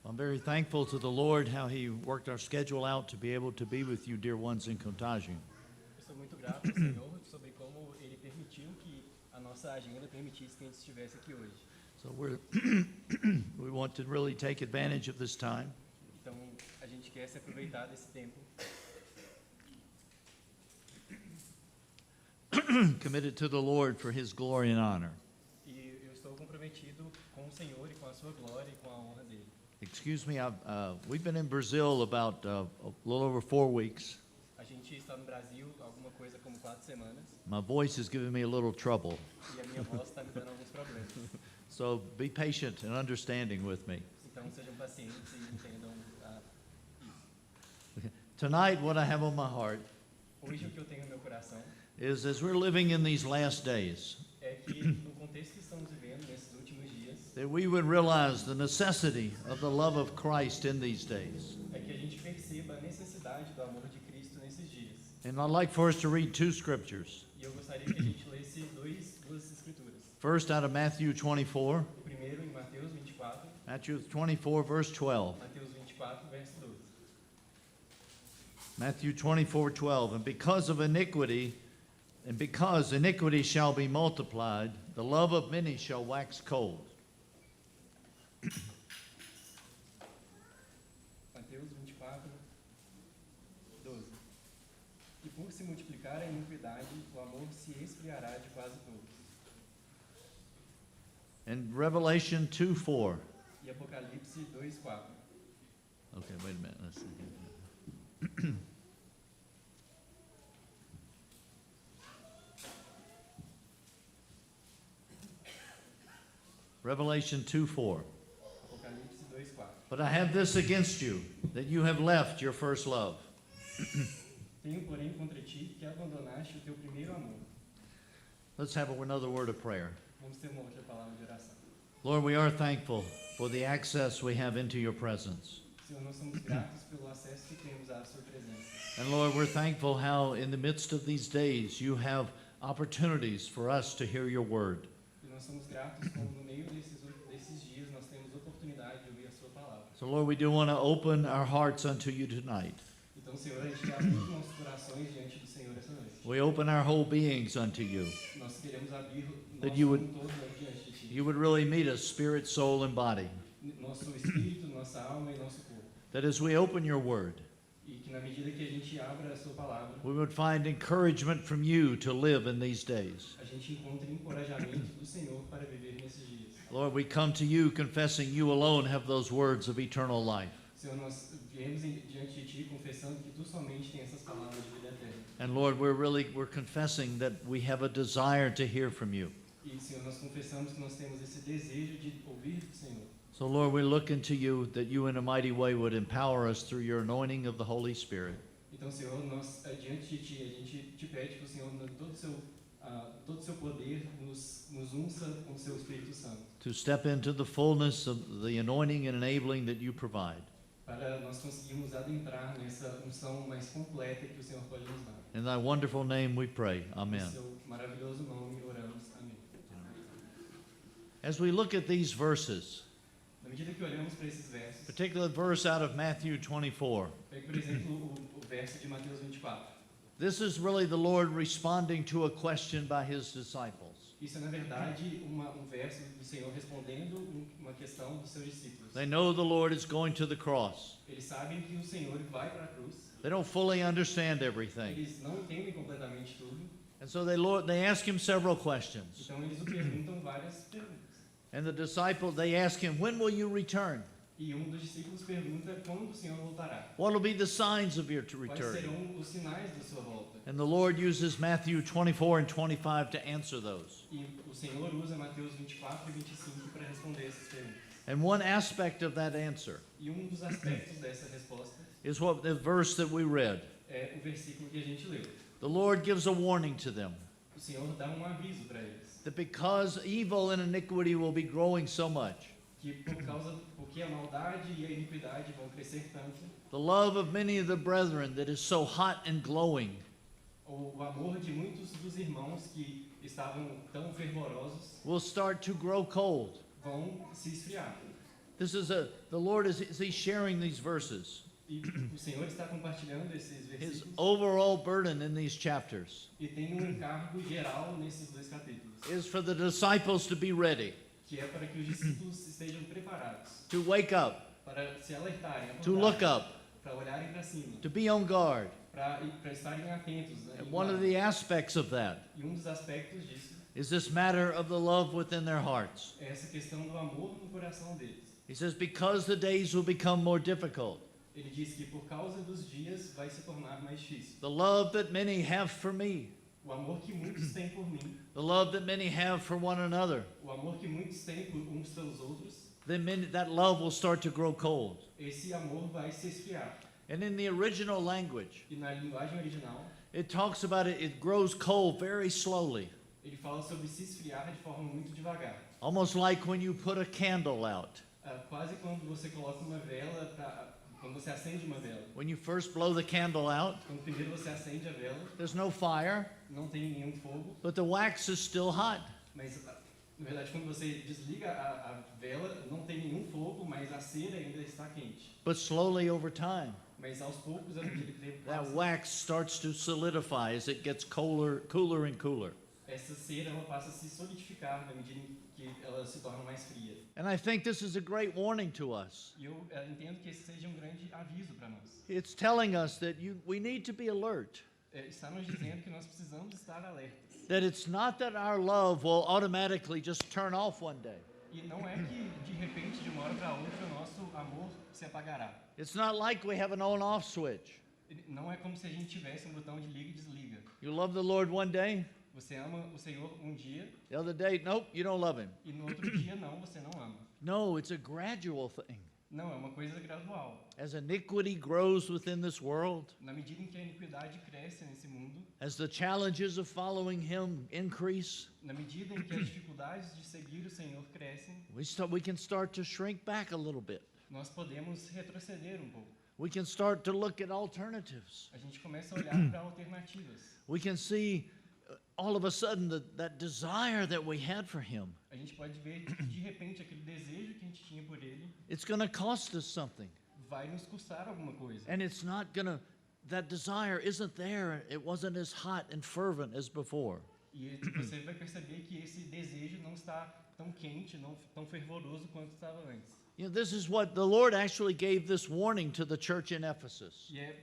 I'm very thankful to the Lord how He worked our schedule out to be able to be with you, dear ones, in Contagem. Estou muito grato ao Senhor sobre como Ele permitiu que a nossa agenda permitisse que a gente estivesse aqui hoje. So we want to really take advantage of this time. Então, a gente quer se aproveitar desse tempo, Committed to the Lord for His glory and honor. e eu estou comprometido com o Senhor e com a sua glória e com a honra dele. Excuse me, we've been in Brazil about a little over 4 weeks. A gente está no Brasil alguma coisa como 4 semanas My voice is giving me a little trouble, e a minha voz está me dando alguns problemas. so be patient and understanding with me. Então, sejam pacientes e entendam isso. Tonight, what I have on my heart Hoje, o que eu tenho no meu coração is as we're living in these last days, é que, no contexto que estamos vivendo nesses últimos dias, that we would realize the necessity of the love of Christ in these days. é que a gente perceba a necessidade do amor de Cristo nesses dias. And I'd like for us to read 2 scriptures. E eu gostaria que a gente lesse duas escrituras. First, out of Matthew 24, O primeiro em Mateus 24, Matthew 24, verse 12. Mateus 24, verso 12. Matthew 24, 12. And because iniquity shall be multiplied, the love of many shall wax cold. Mateus 24, 12. E por se multiplicar a iniquidade, o amor se esfriará de quase todos. And Revelation 2, 4. E Apocalipse 2, 4. Okay, wait a minute. Let's see here. Revelation 2, 4. Apocalipse 2, 4. But I have this against you, that you have left your first love. Tenho, porém, contra ti que abandonaste o teu primeiro amor. Let's have another word of prayer. Vamos ter uma outra palavra de oração. Lord, we are thankful for the access we have into your presence. Senhor, nós somos gratos pelo acesso que temos à sua presença. And Lord, we're thankful how in the midst of these days you have opportunities for us to hear your word. E nós somos gratos como no meio desses dias nós temos oportunidade de ouvir a sua palavra. So Lord, we do want to open our hearts unto you tonight. Então, Senhor, a gente abre os nossos corações diante do Senhor essa noite. We open our whole beings unto you. Nós queremos abrir o That nosso you would- mundo todo diante de ti. You would really meet us, spirit, soul, and body. Nosso espírito, nossa alma e nosso corpo. That as we open your word, E que na medida que a gente abra a sua palavra, we would find encouragement from you to live in these days. a gente encontre encorajamento do Senhor para viver nesses dias. Lord, we come to you confessing you alone have those words of eternal life. Senhor, nós viemos diante de ti confessando que tu somente tem essas palavras de vida eterna. And Lord, we're confessing that we have a desire to hear from you. E, Senhor, nós confessamos que nós temos esse desejo de ouvir do Senhor. So Lord, we look into you that you in a mighty way would empower us through your anointing of the Holy Spirit. Então, Senhor, nós diante de ti, a gente te pede que o Senhor, todo o seu poder, nos unça com o seu Espírito Santo, To step into the fullness of the anointing and enabling that you provide. para nós conseguirmos adentrar nessa unção mais completa que o Senhor pode nos dar. In thy wonderful name we pray. Amen. Em seu maravilhoso nome oramos. Amém. As we look at these verses, Na medida que olhamos para esses versos, particular verse out of Matthew 24, pegue, por exemplo, o verso de Mateus 24. this is really the Lord responding to a question by his disciples. Isso é, na verdade, verso do Senhor respondendo uma questão dos seus discípulos. They know the Lord is going to the cross. Eles sabem que o Senhor vai para a cruz. They don't fully understand everything. Eles não entendem completamente tudo. And so they ask him several questions. Então eles o perguntam várias perguntas. And the disciples, they ask him, when will you return? E dos discípulos pergunta quando o Senhor voltará. What will be the signs of your Quais return? serão os sinais da sua volta? And the Lord uses Matthew 24 and 25 to answer those. E o Senhor usa Mateus 24 e 25 para responder essas perguntas. And one aspect of that answer E dos aspectos dessa resposta is what the verse that we read. é o versículo que a gente leu. The Lord gives a warning to them O Senhor dá aviso para eles. that because evil and iniquity will be growing so much, Que porque a maldade e a iniquidade vão crescer tanto, the love of many of the brethren that is so hot and glowing o amor de muitos dos irmãos que estavam tão fervorosos will start to grow cold. vão se esfriar. The Lord is He's sharing these verses. E o Senhor está compartilhando esses His versículos overall burden in these chapters e tem encargo geral nesses dois capítulos, is for the disciples to be ready, que é para que os discípulos estejam preparados, to wake up, para se alertarem, to look acordarem, up, para olharem para cima, to be on guard. para estarem atentos. Né, And one of the aspects of that E um dos aspectos disso is this matter of the love within their hearts. é essa questão do amor no coração deles. He says, because the days will become more difficult, Ele diz que por causa dos dias vai se tornar mais difícil. the love that many have for me, O amor que muitos têm por mim, the love that many have for one another, o amor que muitos têm por uns pelos outros, that love will start to grow cold. esse amor vai se esfriar. And in the original language, E na linguagem original, it talks about it grows cold very slowly, ele fala sobre se esfriar de forma muito devagar. almost like when you put a candle out. Quase quando você coloca uma vela, quando você acende uma vela. When you first blow the candle out, Quando primeiro você acende a vela, there's no fire, não tem nenhum fogo, but the wax is still hot. mas na verdade quando você desliga a vela, não tem nenhum fogo, mas a cera ainda está quente. But slowly over time, Mas aos poucos, à medida que o tempo that passa, wax starts to solidify as it gets cooler and cooler. essa cera ela passa a se solidificar na medida em que ela se torna mais fria. And I think this is a great warning to us. E eu entendo que esse seja um grande aviso para nós. It's telling us that we need to be alert. Está nos dizendo que nós precisamos estar alertas. That it's not that our love will automatically just turn off one day. E não é que de repente, de uma hora para outra, o nosso amor se apagará. It's not like we have an on-off switch. Não é como se a gente tivesse um botão de liga e desliga. You love the Lord one day, Você ama o Senhor um dia the other day, nope, you don't love Him. e no outro dia não, você não ama. No, it's a gradual thing. Não, é uma coisa gradual. As iniquity grows within this world, Na medida em que a iniquidade cresce nesse mundo, as the challenges of following Him increase, na medida em que as dificuldades de seguir o Senhor crescem, we can start to shrink back a little bit. nós podemos retroceder um pouco. We can start to look at alternatives. A gente começa a olhar para alternativas. We can see all of a sudden that desire that we had for Him. A gente pode ver que, de repente, aquele desejo que a gente tinha por Ele It's going to cost us something. vai nos custar alguma coisa. And it's not going to, that desire isn't there. It wasn't as hot and fervent as before. E você vai perceber que esse desejo não está tão quente, não tão fervoroso quanto estava antes. You know, this is what the Lord actually gave this warning to the church in Ephesus. E é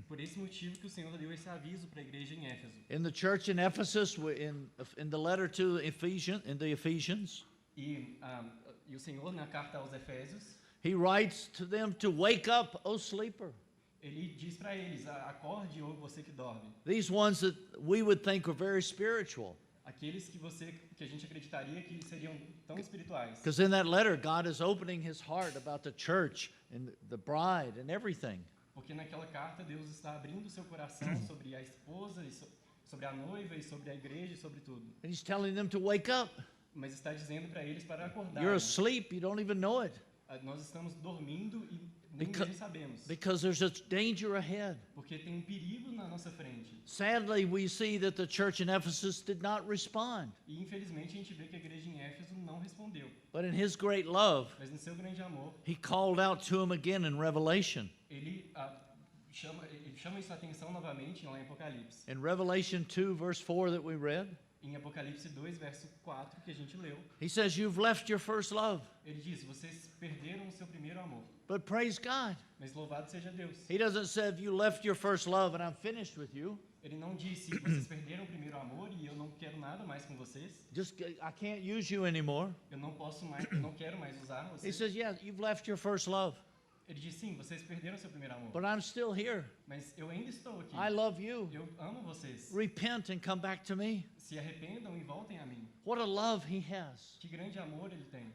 por esse motivo que o Senhor deu esse aviso para a igreja em Éfeso. In the church in Ephesus, in the letter to the Ephesians, E o Senhor, na carta aos Efésios, He writes to them to wake up, O sleeper. ele diz para eles: acorde, ou você que dorme. These ones that we would think are very spiritual. Aqueles que a gente acreditaria que seriam tão espirituais. Because in that letter, God is opening His heart about the church and the bride and everything. Porque naquela carta Deus está abrindo o seu coração sobre a esposa, e sobre a noiva, e sobre a igreja, e sobre tudo. And He's telling them to wake up. Mas está dizendo para eles para acordar. You're asleep, you don't even know it. Nós estamos dormindo e nem Because- mesmo sabemos. Because there's a danger ahead. Porque tem um perigo na nossa frente. Sadly, we see that the church in Ephesus did not respond. E infelizmente a gente vê que a igreja em Éfeso não respondeu. But in His great love, Mas no seu grande amor, He called out to them again in Revelation. ele chama sua atenção novamente lá em Apocalipse. In Revelation 2, verse 4 that we read, Em Apocalipse 2, verso 4, que a gente leu, He says, You've left your first love. ele diz: vocês perderam o seu primeiro amor. But praise God. Mas louvado seja Deus. He doesn't say, If you left your first love and I'm finished with you, Ele não disse: vocês perderam o primeiro amor e eu não quero nada mais com vocês. I can't use you anymore. Eu não quero mais usar He vocês. says, Yeah, you've left your first love, Ele diz: sim, vocês perderam seu primeiro amor. but I'm still here. Mas eu ainda estou aqui. I love you. Eu amo vocês. Repent and come back to me. Se arrependam e voltem a mim. What a love He has. Que grande amor ele tem.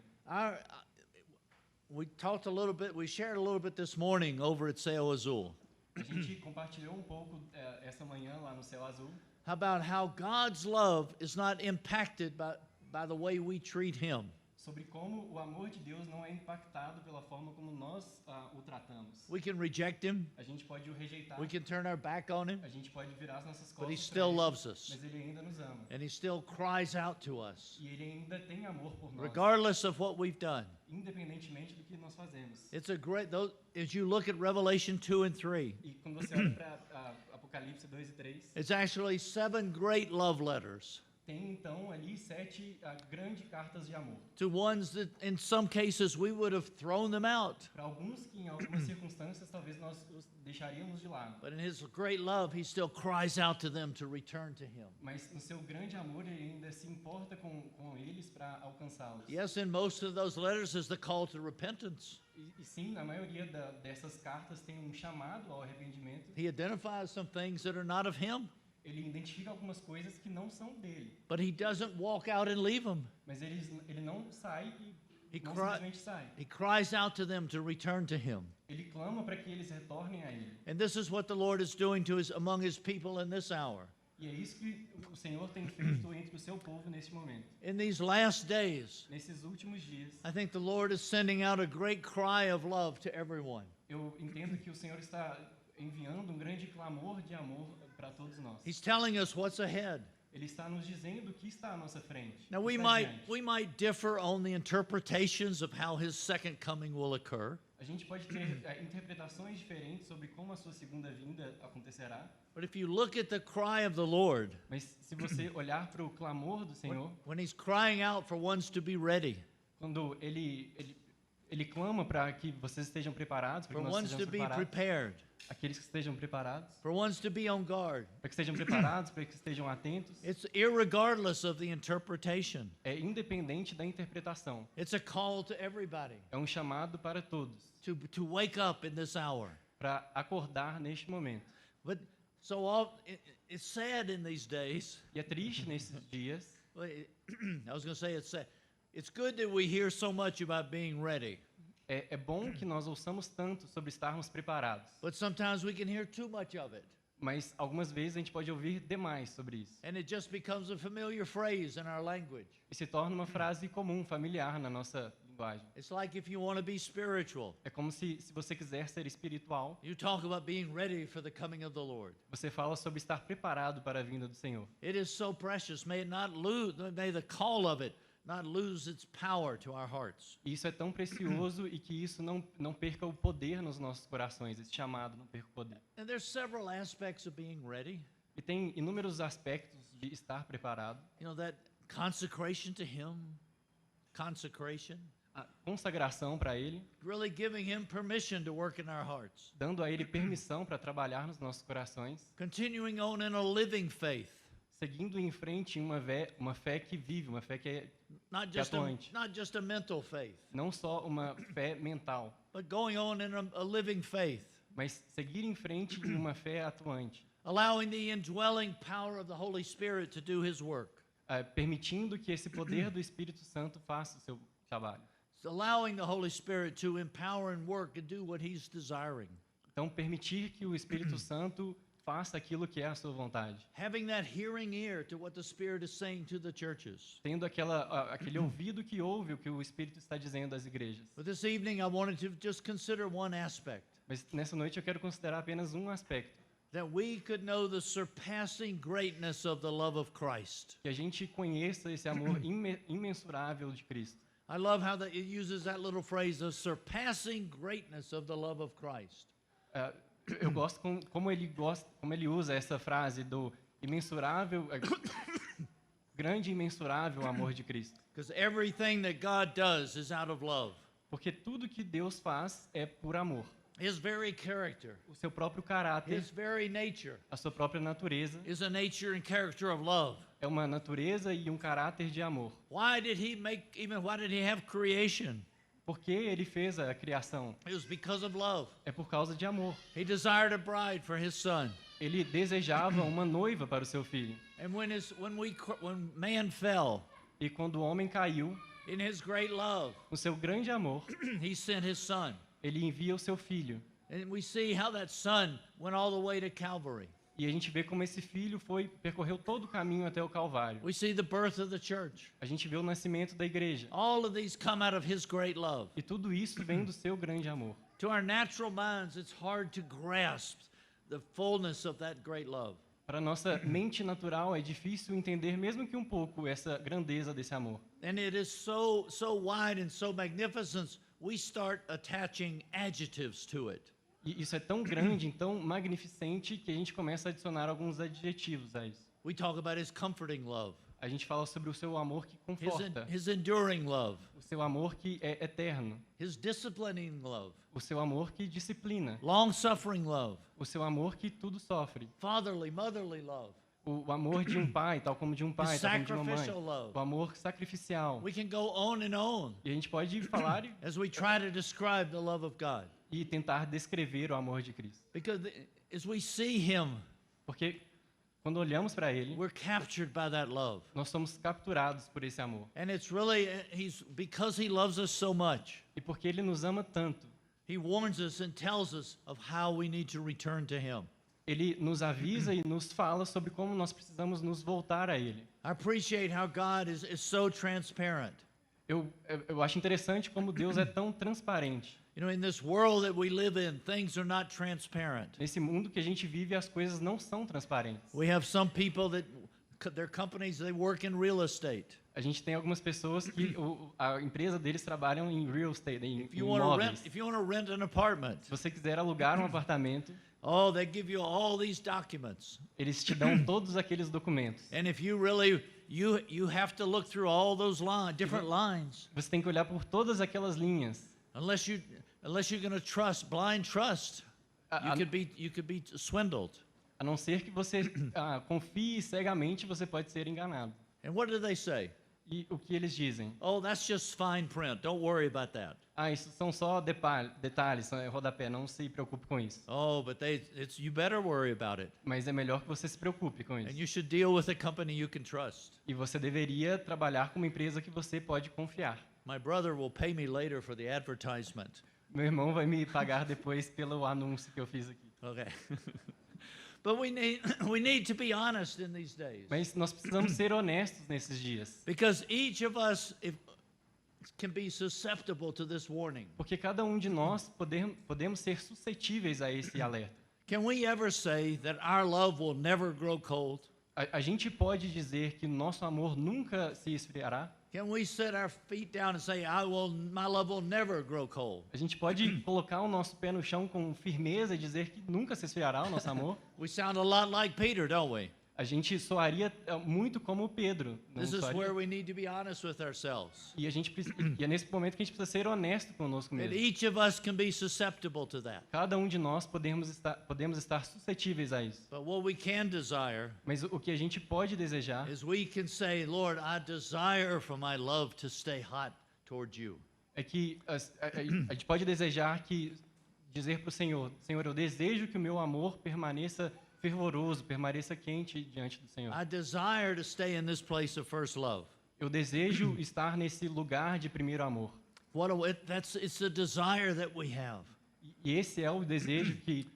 We talked a little bit, we shared a little bit this morning over at Céu Azul A gente compartilhou um pouco essa manhã lá no Céu Azul about how God's love is not impacted by the way we treat Him. sobre como o amor de Deus não é impactado pela forma como nós o tratamos. We can reject him. A gente pode o rejeitar, We can turn our back on him. a gente pode virar as nossas But he costas still pra ele, loves us. mas ele ainda nos ama. And he still cries out to us, E ele ainda tem amor por nós, regardless of what we've done. independentemente do que nós fazemos. It's a great, as you look at Revelation 2 and 3, E quando você olha para Apocalipse 2 e 3, it's actually 7 great love letters tem então ali 7 grandes cartas de amor. to ones that in some cases we would have thrown them out. Para alguns que em algumas circunstâncias talvez nós os deixaríamos de lado. But in his great love, he still cries out to them to return to him. Mas no seu grande amor ele ainda se importa com eles para alcançá-los. Yes, in most of those letters is the call to repentance. E sim, na maioria dessas cartas tem um chamado ao arrependimento. He identifies some things that are not of him, Ele identifica algumas coisas que não são dele, but he doesn't walk out and leave them. mas ele não sai e He, não cry, simplesmente sai. he cries out to them to return to him. Ele clama para que eles retornem a ele. And this is what the Lord is doing to among his people in this hour. E é isso que o Senhor tem feito entre o seu povo neste momento. In these last days, Nesses últimos dias, I think the Lord is sending out a great cry of love to everyone. eu entendo que o Senhor está enviando um grande clamor de amor para todos nós. He's telling us what's ahead. Ele está nos dizendo o que está à nossa frente. Now o we que está might adiante. differ on the interpretations of how his second coming will occur. A gente pode ter interpretações diferentes sobre como a sua segunda vinda acontecerá, But if you look at the cry of the Lord, mas se você olhar para o clamor do Senhor, when he's crying out for ones to be ready, quando ele clama para que vocês estejam preparados, para for que nós ones to estejamos be preparados, prepared, aqueles que estejam preparados, for ones to be on guard, para que estejam preparados, para que estejam atentos, it's irregardless of the interpretation. é independente da interpretação. It's a call to everybody É um chamado para todos, to wake up in this hour. para acordar neste momento. But it's sad in these days. E é triste nesses dias. I was going to say it's sad. It's good that we hear so much about being ready, É bom que nós ouçamos tanto sobre estarmos preparados, but sometimes we can hear too much of it. mas algumas vezes a gente pode ouvir demais sobre isso. And it just becomes a familiar phrase in our language. E se torna uma frase comum, familiar na nossa linguagem. It's like if you want to be spiritual, É como se você quiser ser espiritual, you talk about being ready for the coming of the Lord. você fala sobre estar preparado para a vinda do Senhor. It is so precious. May it not lose, may the call of it not lose its power to our hearts. E isso é tão precioso e que isso não perca o poder nos nossos corações, esse chamado não perca o poder. And there's several aspects of being ready. E tem inúmeros aspectos de estar preparado. You know, that consecration to Him, consecration, A consagração para Ele, really giving Him permission to work in our hearts. dando a Ele permissão para trabalhar nos nossos corações, Continuing on in a living faith, seguindo em frente em uma fé que vive, uma fé que é not Que just atuante. not just a mental faith, não só uma fé mental, but going on in a living faith, mas seguir em frente em uma fé atuante, allowing the indwelling power of the Holy Spirit to do His work, permitindo que esse poder do Espírito Santo faça o seu trabalho. allowing the Holy Spirit to empower and work and do what He's desiring, Então, permitir que o Espírito Santo faça aquilo que é a sua vontade, having that hearing ear to what the Spirit is saying to the churches. tendo aquele ouvido que ouve o que o Espírito está dizendo às igrejas. But this evening, I wanted to just consider one aspect, Mas nessa noite eu quero considerar apenas um aspecto, that we could know the surpassing greatness of the love of Christ. que a gente conheça esse amor imensurável de Cristo. I love how it uses that little phrase, the surpassing greatness of the love of Christ. Eu gosto como ele usa essa frase do imensurável, grande e imensurável amor de Cristo. Because everything that God does is out of love. Porque tudo que Deus faz é por amor. His very character, O seu próprio caráter, His very nature a sua própria natureza, is a nature and character of love. é uma natureza e um caráter de amor. Why did He have creation? Por que ele fez a criação? It was because of love. É por causa de amor. He desired a bride for His Son. Ele desejava uma noiva para o seu filho. And when man fell, E quando o homem caiu, in His great love, no seu grande amor, He sent His Son. ele envia o seu filho. And we see how that Son went all the way to Calvary. E a gente vê como esse filho percorreu todo o caminho até o Calvário. We see the birth of the church. A gente vê o nascimento da igreja. All of these come out of his great love. E tudo isso vem do seu grande amor. To our natural minds, it's hard to grasp the fullness of that great love. Para a nossa mente natural é difícil entender, mesmo que um pouco, essa grandeza desse amor. And it is so wide and so magnificent, we start attaching adjectives to it. E isso é tão grande, tão magnificente, que a gente começa a adicionar alguns adjetivos a isso. We talk about his comforting love, A gente fala sobre o seu amor que conforta, his enduring love, o seu amor que é eterno, his disciplining love, o seu amor que disciplina, long-suffering love, o seu amor que tudo sofre, fatherly, motherly love. o amor de um pai, tal como de um pai, tal como de uma mãe, Sacrificial love. o amor sacrificial. We can go on and on E a gente pode falar as we try to describe the love of God. e tentar descrever o amor de Cristo. Because as we see him, Porque quando olhamos para ele, we're captured by that love. nós somos capturados por esse amor. And it's really, because he loves us so much, E porque ele nos ama tanto, he warns us and tells us of how we need to return to him. ele nos avisa e nos fala sobre como nós precisamos nos voltar a ele. I appreciate how God is so transparent. Eu acho interessante como Deus é tão transparente. You know, in this world that we live in, things are not transparent. Nesse mundo que a gente vive, as coisas não são transparentes. We have some people that their companies, they work in real estate. A gente tem algumas pessoas que a empresa deles trabalham em real estate, em If you want to imóveis. rent an apartment, Se você quiser alugar um apartamento, oh, they give you all these documents. eles te dão todos aqueles documentos. And if you really you have to look through all those different lines. Você tem que olhar por todas aquelas linhas. Unless you're going to blind trust, you could be swindled. A não ser que você confie cegamente, você pode ser enganado. And what do they say? E o que eles dizem? Oh, that's just fine print. Don't worry about that. Isso são só detalhes, rodapé, não se preocupe com isso. Oh, but you better worry about it. Mas é melhor que você se preocupe com And isso. you should deal with a company you can trust. E você deveria trabalhar com uma empresa que você pode confiar. My brother will pay me later for the advertisement. Meu irmão vai me pagar depois pelo anúncio que eu fiz aqui. Okay. But we need to be honest in these days. Mas nós precisamos ser honestos nesses dias. Because each of us can be susceptible to this warning. Porque cada um de nós podemos ser suscetíveis a esse alerta. Can we ever say that our love will never grow cold? A gente pode dizer que nosso amor nunca se esfriará? Can we set our feet down and say, my love will never grow cold? A gente pode colocar o nosso pé no chão com firmeza e dizer que nunca se esfriará o nosso amor? We sound a lot like Peter, don't we? A gente soaria muito como Pedro. Não This is soaria? where we need to be honest with ourselves. E é nesse momento que a gente precisa ser honesto conosco And mesmo. each of us can be susceptible to that. Cada um de nós podemos estar suscetíveis a isso. But what we can desire Mas o que a gente pode desejar is we can say, Lord, I desire for my love to stay hot toward you. é que a gente pode desejar dizer para o Senhor, Senhor, eu desejo que o meu amor permaneça fervoroso, permaneça quente diante do Senhor. I desire to stay in this place of first love. Eu desejo estar nesse lugar de primeiro amor. It's a desire that we have. E esse é o desejo que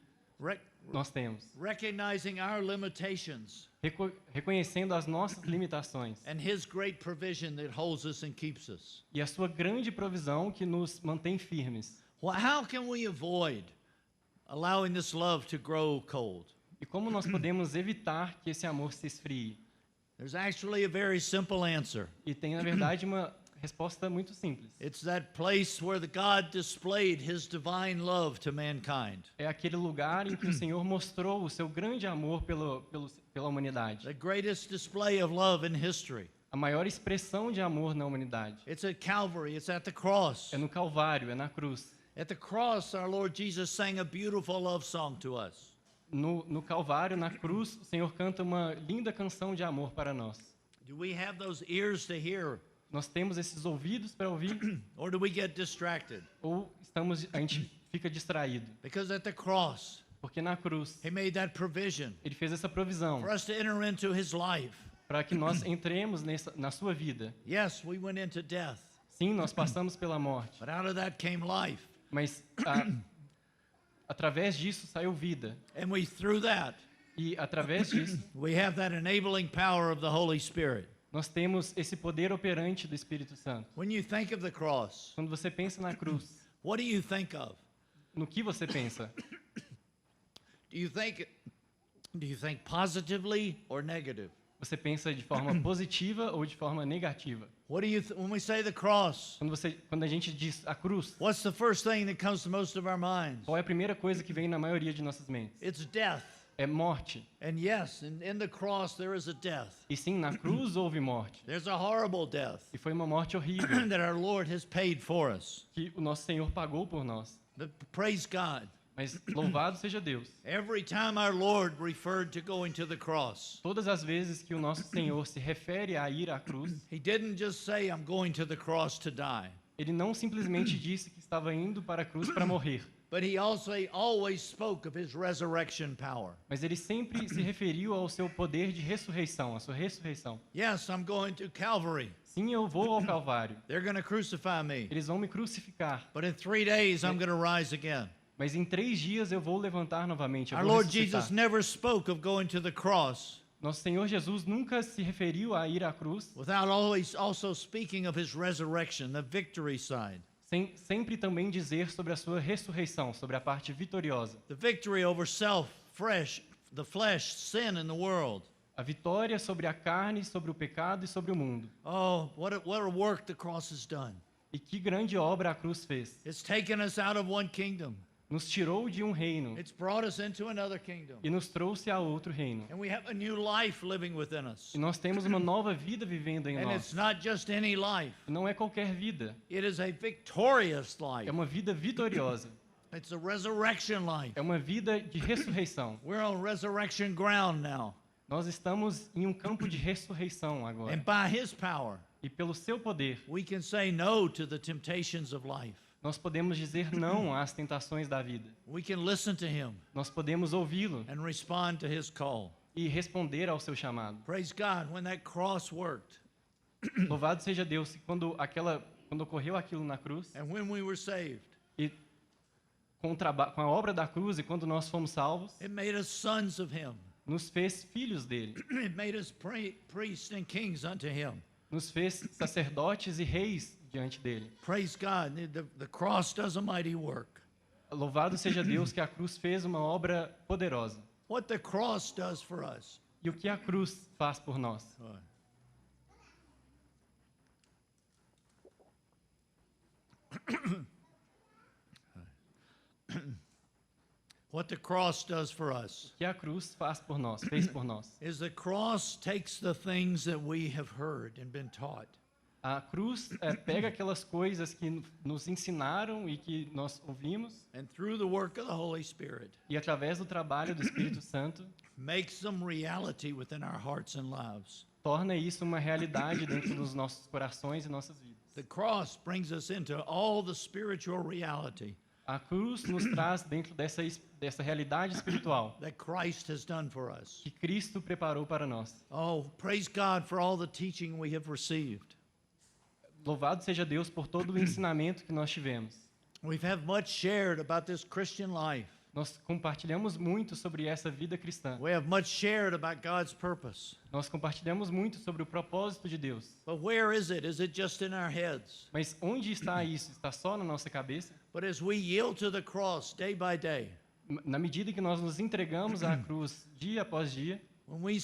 nós temos. Recognizing our limitations Reconhecendo as nossas limitações and His great provision that holds us and keeps us. e a sua grande provisão que nos mantém firmes. Well, how can we avoid allowing this love to grow cold? E como nós podemos evitar que esse amor se esfrie? There's actually a very simple answer. E tem, na verdade, uma resposta muito simples. It's that place where God displayed His divine love to mankind. É aquele lugar em que o Senhor mostrou o seu grande amor pela humanidade. The greatest display of love in history. A maior expressão de amor na humanidade. It's at Calvary, it's at the cross. É no Calvário, é na cruz. At the cross, our Lord Jesus sang a beautiful love song to us. No Calvário, na cruz, o Senhor canta uma linda canção de amor para nós. Do we have those ears to hear? Nós temos esses ouvidos para ouvir Or do we get distracted? ou a gente fica distraído? Because at the cross, Porque na cruz, He made that provision Ele fez essa provisão for us to enter into His life. para que nós entremos na sua vida. Yes, we went into death, Sim, nós passamos pela morte, but out of that came life. mas através disso saiu vida. And through that, E através disso, we have that enabling power of the Holy Spirit. nós temos esse poder operante do Espírito Santo. When you think of the cross, Quando você pensa na cruz, what do you think of? no que você pensa? Do you think positively or negative? Você pensa de forma positiva ou de forma negativa? What do you when we say the cross? Quando a gente diz a cruz, What's the first thing that comes to most of our minds? qual é a primeira coisa que vem na maioria de nossas mentes? It's death. É morte. And yes, in the cross there is a death. E sim, na cruz houve morte. There's a horrible death E foi uma morte horrível that our Lord has paid for us. que o nosso Senhor pagou por nós. But praise God. Mas louvado seja Deus. Every time our Lord referred to going to the cross, Todas as vezes que o nosso Senhor se refere a ir à cruz, he didn't just say, I'm going to the cross to die. ele não simplesmente disse que estava indo para a cruz para morrer, But he also always spoke of his resurrection power. mas ele sempre se referiu ao seu poder de ressurreição, à sua ressurreição. Yes, I'm going to Calvary. Sim, eu vou ao Calvário. They're going to crucify me. Eles vão me crucificar, But in 3 days, I'm going to rise again. mas em 3 dias eu vou levantar novamente. Eu Our vou Lord ressuscitar. Jesus never spoke of going to the cross Nosso Senhor Jesus nunca se referiu a ir à cruz, without always also speaking of his resurrection, the victory side. sem sempre também dizer sobre a sua ressurreição, sobre a parte vitoriosa. The victory over the flesh, sin in the world. A vitória sobre a carne, sobre o pecado e sobre o mundo. Oh, what a work the cross has done. E que grande obra a cruz fez. It's taken us out of one kingdom. Nos tirou de um reino It's brought us into another kingdom. e nos trouxe a outro reino. And we have a new life living within us. E nós temos uma nova vida vivendo em And it's nós. not just any life. E não é qualquer vida, It is a victorious life. é uma vida vitoriosa. It's a resurrection life. É uma vida de ressurreição. We're on resurrection ground now. Nós estamos em um campo de ressurreição agora. And by his power, E pelo seu poder, we can say no to the temptations of life. nós podemos dizer não às tentações da vida. We can listen to him Nós podemos ouvi-lo and respond to his call. e responder ao seu chamado. Praise God, when that cross worked Louvado seja Deus, que quando ocorreu aquilo na cruz, and when we were saved, e com a obra da cruz e quando nós fomos salvos, it made us sons of him. nos fez filhos dele, It made us priests and kings unto him. nos fez sacerdotes e reis diante dele. Praise God, the cross does a mighty work. Louvado seja Deus que a cruz fez uma obra poderosa. What the cross does for us. E o que a cruz faz por nós? What the cross does for us O que a cruz faz por nós, fez por nós? is the cross takes the things that we have heard and been taught, A cruz pega aquelas coisas que nos ensinaram e que nós ouvimos, and through the work of the Holy Spirit, e através do trabalho do Espírito Santo, makes them reality within our hearts and lives. torna isso uma realidade dentro dos nossos corações e nossas vidas. The cross brings us into all the spiritual reality A cruz nos traz dentro dessa realidade espiritual that Christ has done for us. que Cristo preparou para nós. Oh, praise God for all the teaching we have received. Louvado seja Deus por todo o ensinamento que nós tivemos. We've had much shared about this Christian life. Nós compartilhamos muito sobre essa vida cristã. We have much shared about God's purpose. Nós compartilhamos muito sobre o propósito de Deus. But where is it? Is it just in our heads? Mas onde está isso? Está só na nossa cabeça? But as we yield to the cross day by day, Na medida que nós nos entregamos à cruz dia após dia, when we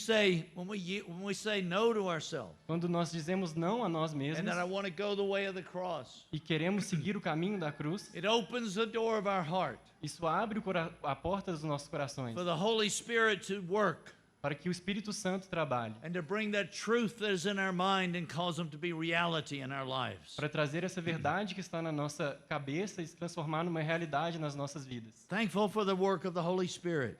say no to ourselves, quando nós dizemos não a nós and mesmos that I want to go the way of the cross, e queremos seguir o caminho da cruz, it opens the door of our heart isso abre a porta dos nossos corações for the Holy Spirit to work para que o Espírito Santo trabalhe, and to bring that truth that is in our mind and cause them to be reality in our lives. para trazer essa verdade que está na nossa cabeça e se transformar numa realidade nas nossas vidas. Thankful for the work of the Holy Spirit.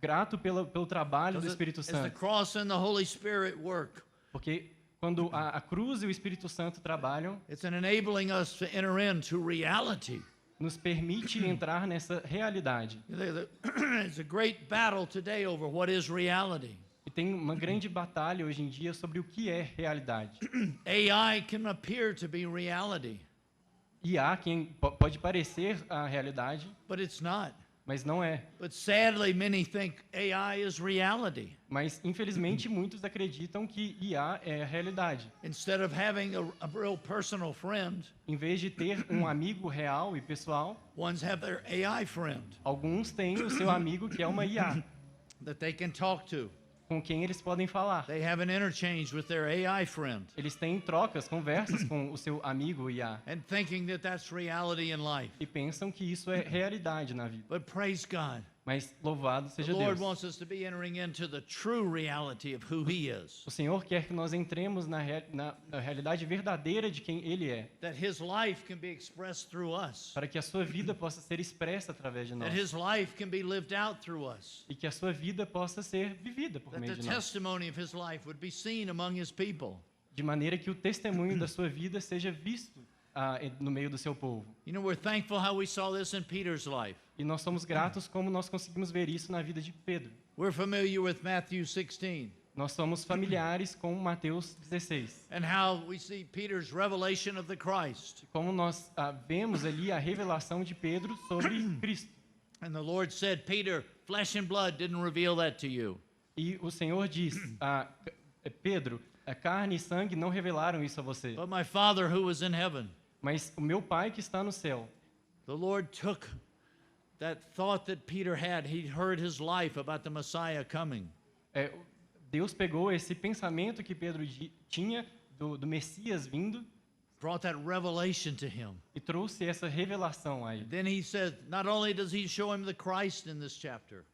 Grato pelo trabalho do Espírito As the Santo, cross and the Holy Spirit work, porque quando a cruz e o Espírito Santo trabalham, it's enabling us to enter into reality. nos permite entrar nessa realidade. It's a great battle today over what is reality. E tem uma grande batalha hoje em dia sobre o que é realidade. AI can appear to be reality, E há quem pode parecer a realidade, but it's not. mas não é. But sadly, many think AI is reality. Mas, infelizmente, muitos acreditam que IA é a realidade. Instead of having a real personal friend, Em vez de ter um amigo real e pessoal, ones have their AI friend alguns têm o seu amigo que é uma IA, that they can talk to. com quem eles podem falar. They have an interchange with their AI friend, Eles têm trocas, conversas com o seu amigo IA and thinking that that's reality in life. e pensam que isso é realidade na vida. But praise God. Mas louvado The seja Lord Deus. wants us to be entering into the true reality of who He is. O Senhor quer que nós entremos na realidade verdadeira de quem Ele é, That His life can be expressed through us. para que a sua vida possa ser expressa através de nós That His life can be lived out through us. e que a sua vida possa ser vivida por That meio the de nós, testimony of His life would be seen among His people. de maneira que o testemunho da sua vida seja visto no meio do seu povo. You know, we're thankful how we saw this in Peter's life. E nós somos gratos como nós conseguimos ver isso na vida de Pedro. We're familiar with Matthew 16 Nós somos familiares com Mateus 16. and how we see Peter's revelation of the Christ. Como nós vemos ali a revelação de Pedro sobre Cristo. And the Lord said, Peter, flesh and blood didn't reveal that to you. E o Senhor diz, Pedro, a carne e sangue não revelaram isso a você, But my Father who was in heaven. mas o meu Pai que está no céu. The Lord took that thought that Peter had. He heard his life about the Messiah coming. Deus pegou esse pensamento que Pedro tinha do Messias vindo Brought that revelation to him. e trouxe essa revelação a ele. Then he said, not only does he show him the Christ in this chapter,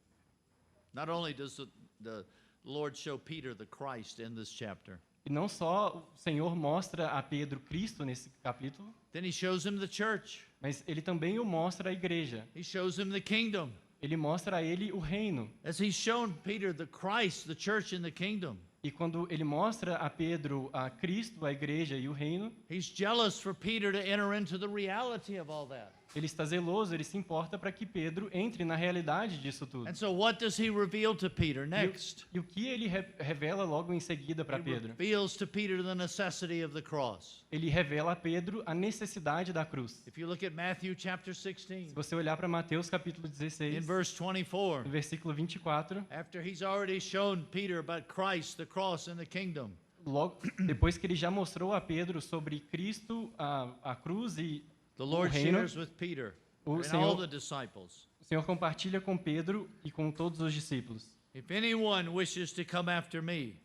not only does the Lord show Peter the Christ in this chapter, E não só o Senhor mostra a Pedro Cristo nesse capítulo, then he shows him the church. mas ele também o mostra à igreja. He shows him the kingdom. Ele mostra a ele o reino. As he's shown Peter the Christ, the church and the kingdom, E quando ele mostra a Pedro a Cristo, a igreja e o reino, he's jealous for Peter to enter into the reality of all that. ele está zeloso, ele se importa para que Pedro entre na realidade disso tudo. And so what does he reveal to Peter next? E o que ele revela logo em seguida para He Pedro? reveals to Peter the necessity of the cross. Ele revela a Pedro a necessidade da cruz. If you look at Matthew chapter Se 16, você olhar para Mateus capítulo in 16, verse 24, no versículo 24, after he's already shown Peter about Christ, the cross, and the kingdom, logo depois que ele já mostrou a Pedro sobre Cristo, a cruz e the Lord reino, shares with Peter o and all Senhor, the disciples. o Senhor compartilha com Pedro e com todos os discípulos. If anyone wishes to come after me,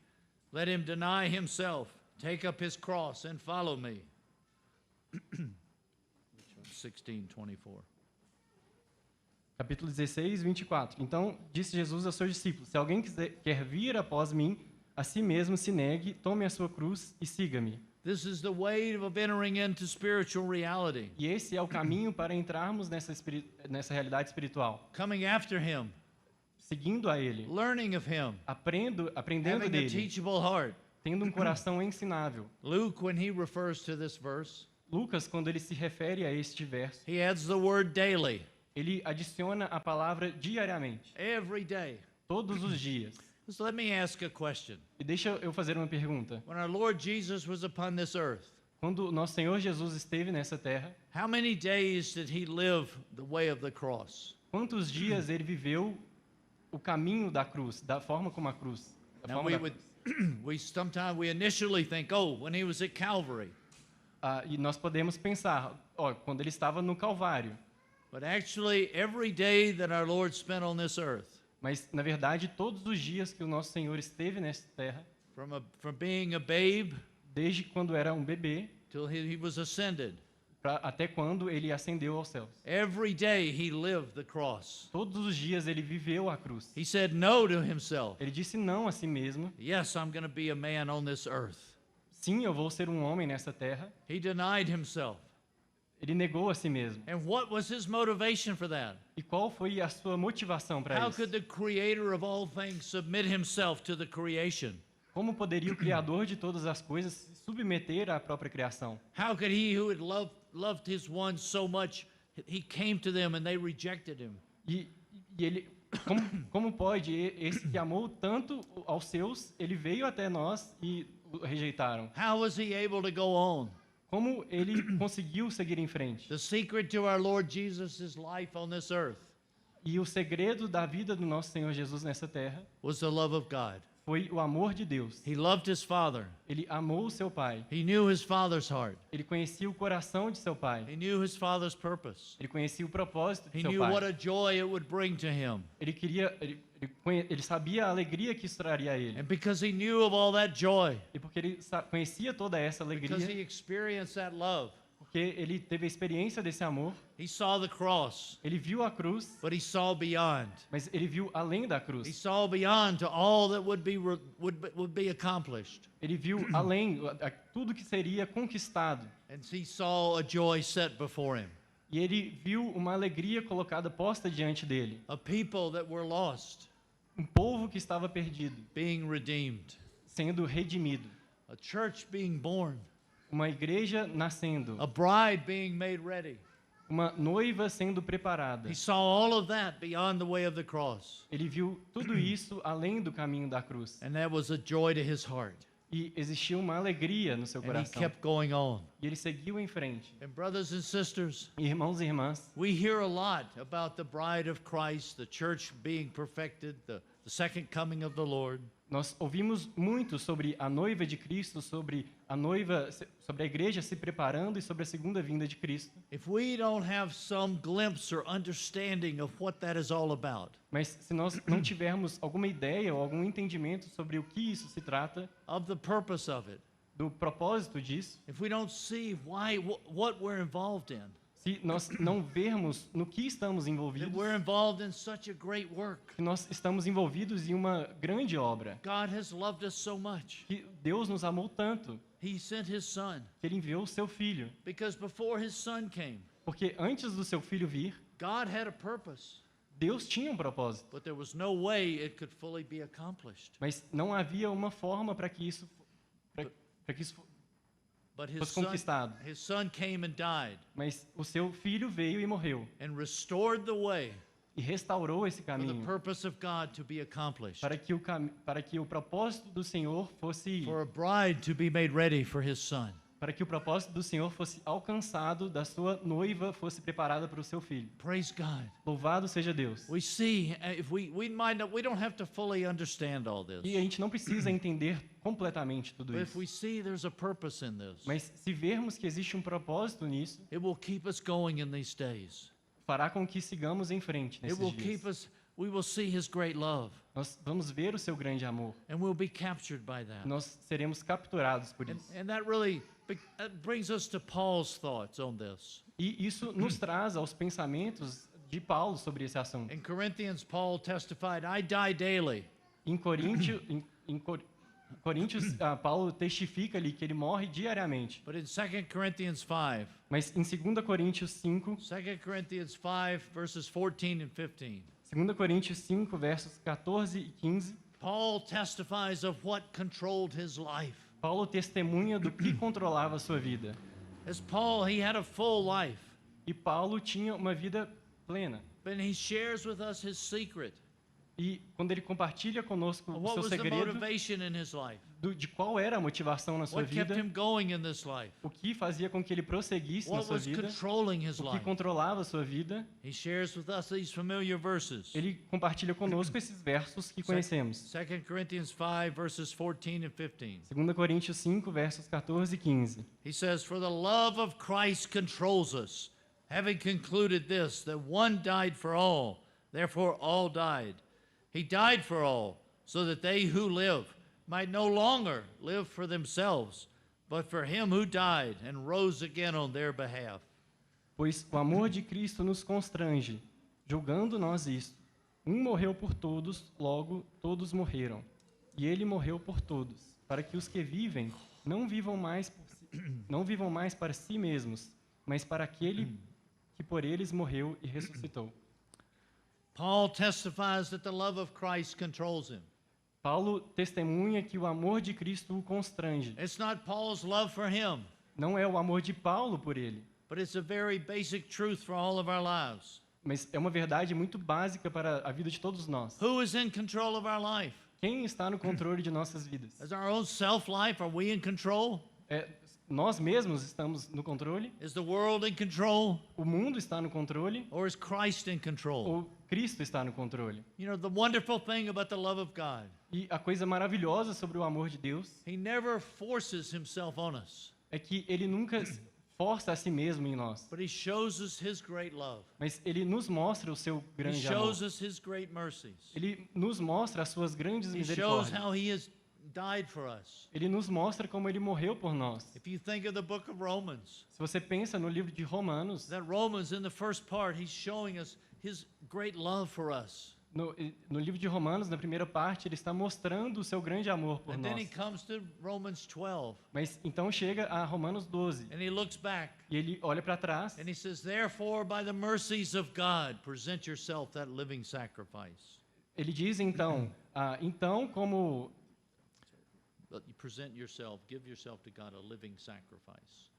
let him deny himself, take up his cross, and follow me. 16:24. Capítulo 16, 24. Então disse Jesus aos seus discípulos: Se alguém quer vir após mim, a si mesmo se negue, tome a sua cruz e siga-me. This is the way of entering into spiritual reality. E esse é o caminho para entrarmos nessa realidade espiritual. Coming after him, Seguindo a Ele, learning of him, aprendendo having a dele, teachable heart. tendo um coração ensinável. Luke, when he refers to this verse, Lucas, quando ele se refere a este verso, he adds the word daily, ele adiciona a palavra diariamente, every day. todos os dias. So let me ask a question. E deixa eu fazer uma pergunta. When our Lord Jesus was upon this earth, Quando nosso Senhor Jesus esteve nessa terra, how many days did he live the way of the cross? quantos dias ele viveu o caminho da cruz, da forma como a cruz? Da Now forma we da would, cruz. sometimes we initially think, oh, when he was at Calvary. E nós podemos pensar, quando ele estava no Calvário. But actually, every day that our Lord spent on this earth, Mas, na verdade, todos os dias que o nosso Senhor esteve nessa terra, from being a babe desde quando era um bebê, till he was ascended, até quando ele ascendeu aos céus. every day he lived the cross. Todos os dias ele viveu a cruz. He said no to himself. Ele disse não a si mesmo. Yes, I'm going to be a man on this earth. Sim, eu vou ser um homem nessa terra. He denied himself. Ele negou a si mesmo. And what was his motivation for that? E qual foi a sua motivação para How isso? could the creator of all things submit himself to the creation? Como poderia o Criador de todas as coisas se submeter à própria criação? How could he who had loved his ones so much, he came to them and they rejected him? E ele, como pode esse que amou tanto aos seus, ele veio até nós e o rejeitaram? How was he able to go on? Como ele conseguiu seguir em frente? The secret to our Lord Jesus' life on this earth E o segredo da vida do nosso Senhor Jesus nessa terra was the love of God. foi o amor de Deus. He loved his Father. Ele amou o seu pai. He knew his Father's heart. Ele conhecia o coração de seu pai. He knew his Father's purpose. Ele conhecia o propósito de He seu knew what pai. a joy it would bring to him. Ele sabia a alegria que isso traria a ele. And because he knew of all that joy, E porque ele conhecia toda essa because alegria, he experienced that love, porque ele teve a experiência desse amor, he saw the cross, ele viu a cruz, but he saw beyond. mas ele viu além da He cruz. saw beyond to all that would be accomplished. Ele viu além tudo que seria conquistado. And he saw a joy set before him. E ele viu uma alegria colocada, posta diante dele. A people that were lost, Um povo que estava perdido, being redeemed. sendo redimido. A church being born. Uma igreja nascendo. A bride being made ready. Uma noiva sendo preparada. He saw all of that beyond the way of the cross. Ele viu tudo isso além do caminho da cruz. And that was a joy to his heart. E existia uma alegria no seu And he coração. kept going on. E ele seguiu em frente. And brothers and sisters, Irmãos e irmãs, we hear a lot about the bride of Christ, the church being perfected, the second coming of the Lord. nós ouvimos muito sobre a noiva de Cristo, sobre a igreja se preparando e sobre a segunda vinda de Cristo. If we don't have some glimpse or understanding of what that is all about, Mas se nós não tivermos alguma ideia ou algum entendimento sobre o que isso se trata, of the purpose of it, do propósito disso, if we don't see what we're involved in, se nós não vermos no que estamos that envolvidos, we're involved in such a great work. que nós estamos envolvidos em uma grande obra, God has loved us so much. que Deus nos amou tanto, He sent his son, que Ele enviou o seu Filho. because before his son came, Porque antes do seu Filho vir, God had a purpose, Deus tinha um propósito, but there was no way it could fully be accomplished. mas não havia uma forma para que isso But his fosse son, conquistado. his son came and died Mas o seu Filho veio e morreu and restored the way e restaurou esse for the caminho purpose of God to be accomplished, para que o propósito do Senhor fosse for a bride to be made ready for his son. para que o propósito do Senhor fosse alcançado, da sua noiva fosse preparada para o seu filho. Praise God. Louvado seja Deus. We see, if we don't have to fully understand all this, E a gente não precisa entender completamente tudo but if isso. we see there's a purpose in this, Mas se vermos que existe um propósito nisso, it will keep us going in these days. fará com que sigamos em frente It nesses will dias. keep us, we will see his great love, Nós vamos ver o seu grande amor. and we'll be captured by that. Nós seremos capturados por isso. And that really that brings us to Paul's thoughts on this. E isso nos traz aos pensamentos de Paulo sobre esse assunto. In Corinthians, Paul testified, I die daily. Em Coríntios, Paulo testifica ali que ele morre diariamente. But in 2 Corinthians 5, Mas em 2 Coríntios 5, 2 Corinthians 5, verses 14 and 15, 2 Coríntios 5, versos 14 e 15, Paul testifies of what controlled his life. Paulo testemunha do que controlava a sua vida. As Paul, he had a full life, E Paulo tinha uma vida plena. but he shares with us his secret. E quando ele compartilha conosco o What seu was the segredo motivation in his life? de qual era a motivação na sua What kept vida, him going in this life? o que fazia com que ele prosseguisse na What sua was vida, controlling his o que life? controlava a sua vida, He shares with us these familiar verses. ele compartilha conosco esses versos que conhecemos. 2 Corinthians 5, verses 14 and 15. 2 Coríntios 5, versos 14 e 15. He says, For the love of Christ controls us, having concluded this, that one died for all, therefore all died. He died for all, so that they who live might no longer live for themselves, but for him who died and rose again on their behalf. Pois o amor de Cristo nos constrange, julgando nós isto. Um morreu por todos, logo todos morreram. E ele morreu por todos, para que os que vivem não vivam mais para si mesmos, mas para aquele que por eles morreu e ressuscitou. Paul testifies that the love of Christ controls him. Paulo testemunha que o amor de Cristo o constrange. It's not Paul's love for him, Não é o amor de Paulo por ele, but it's a very basic truth for all of our lives. mas é uma verdade muito básica para a vida de todos nós. Who is in control of our life? Quem está no controle de nossas vidas? Is our own self-life, are we in control? Nós mesmos estamos no controle? Is the world in control? O mundo está no controle? Or is Christ in control? Ou Cristo está no controle. You know, the wonderful thing about the love of God, E a coisa maravilhosa sobre o amor de Deus He never forces Himself on us, é que ele nunca força a si mesmo em nós, but He shows us His great love. mas ele nos mostra o seu He grande amor. shows us His great mercies. Ele nos mostra as suas grandes He shows misericórdias. how He has died for us. Ele nos mostra como ele morreu por nós. If you think of the book of Romans, Se você pensa no livro de Romanos, that Romans in the first part, He's showing us His great love for us. no livro de Romanos, na primeira parte, ele está mostrando o seu grande amor por And then He nós. comes to Romans 12, Mas então chega a Romanos 12 and He looks back, e ele olha para trás and He says, "Therefore, by the mercies of God, present yourself that living sacrifice." ele diz então, então como But you present yourself, give yourself to God a living sacrifice.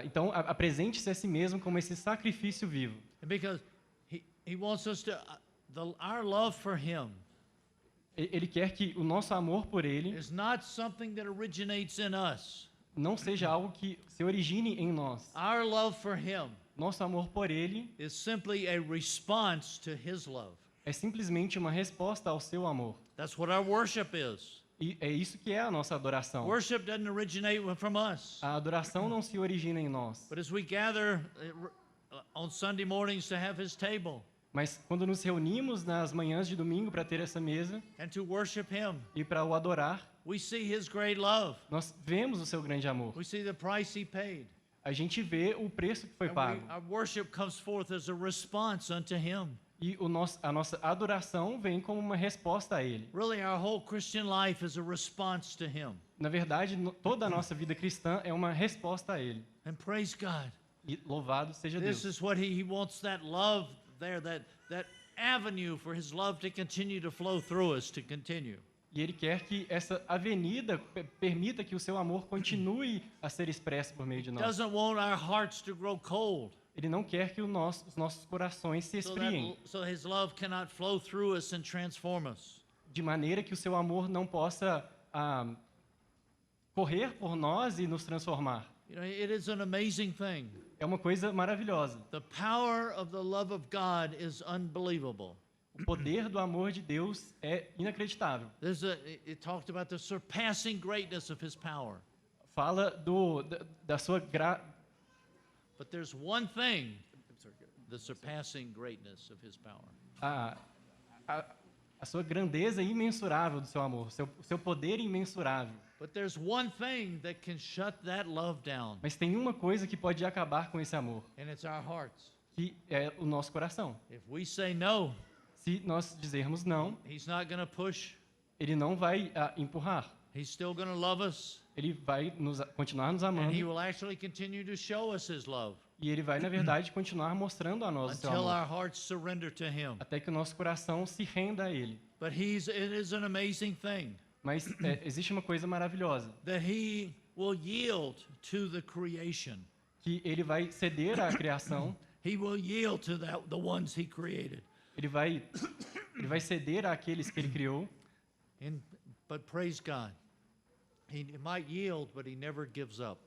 então apresente-se a si mesmo como esse sacrifício vivo. And because He wants us to, our love for Him Ele quer que o nosso amor por ele is not something that originates in us. não seja algo que se origine em nós. Our love for Him Nosso amor por ele is simply a response to His love. é simplesmente uma resposta ao seu amor. That's what our worship is. E é isso que é a nossa adoração. Worship doesn't originate from us. A adoração não se origina em nós. But as we gather on Sunday mornings to have His table Mas quando nos reunimos nas manhãs de domingo para ter essa mesa and to worship Him, e para o adorar, we see His great love. nós vemos o seu grande amor. We see the price He paid. A gente vê o preço que foi And pago. our worship comes forth as a response unto Him. E a nossa adoração vem como uma resposta a ele. Really, our whole Christian life is a response to Him. Na verdade, toda a nossa vida cristã é uma resposta a ele. And praise God. E louvado seja This Deus. is what He wants, that love there, that avenue for His love to continue to flow through us, to continue. E ele quer que essa avenida permita que o seu amor continue a ser expresso por meio de nós. Doesn't want our hearts to grow cold, Ele não quer que os nossos corações se esfriem, so His love cannot flow through us and transform us. de maneira que o seu amor não possa correr por nós e nos transformar. You know, it is an amazing thing. É uma coisa maravilhosa. The power of the love of God is unbelievable. O poder do amor de Deus é inacreditável. It talked about the surpassing greatness of His power. Fala da sua But there's one thing, the surpassing greatness of His power. a sua grandeza imensurável do seu amor, o seu poder imensurável. But there's one thing that can shut that love down, Mas tem uma coisa que pode acabar com esse amor, and it's our hearts. que é o nosso coração. If we say no, Se nós dizermos não, He's not going to push. ele não vai empurrar. He's still going to love us, Ele vai continuar nos and He amando will actually continue to show us His love e ele vai, na verdade, continuar mostrando a nós o seu until amor, our hearts surrender to Him. até que o nosso coração se renda a ele. But it is an amazing thing Mas existe uma coisa maravilhosa, that He will yield to the creation. que ele vai ceder à criação, He will yield to the ones He created. ele vai ceder àqueles que ele criou, But praise God, He might yield, but He never gives up.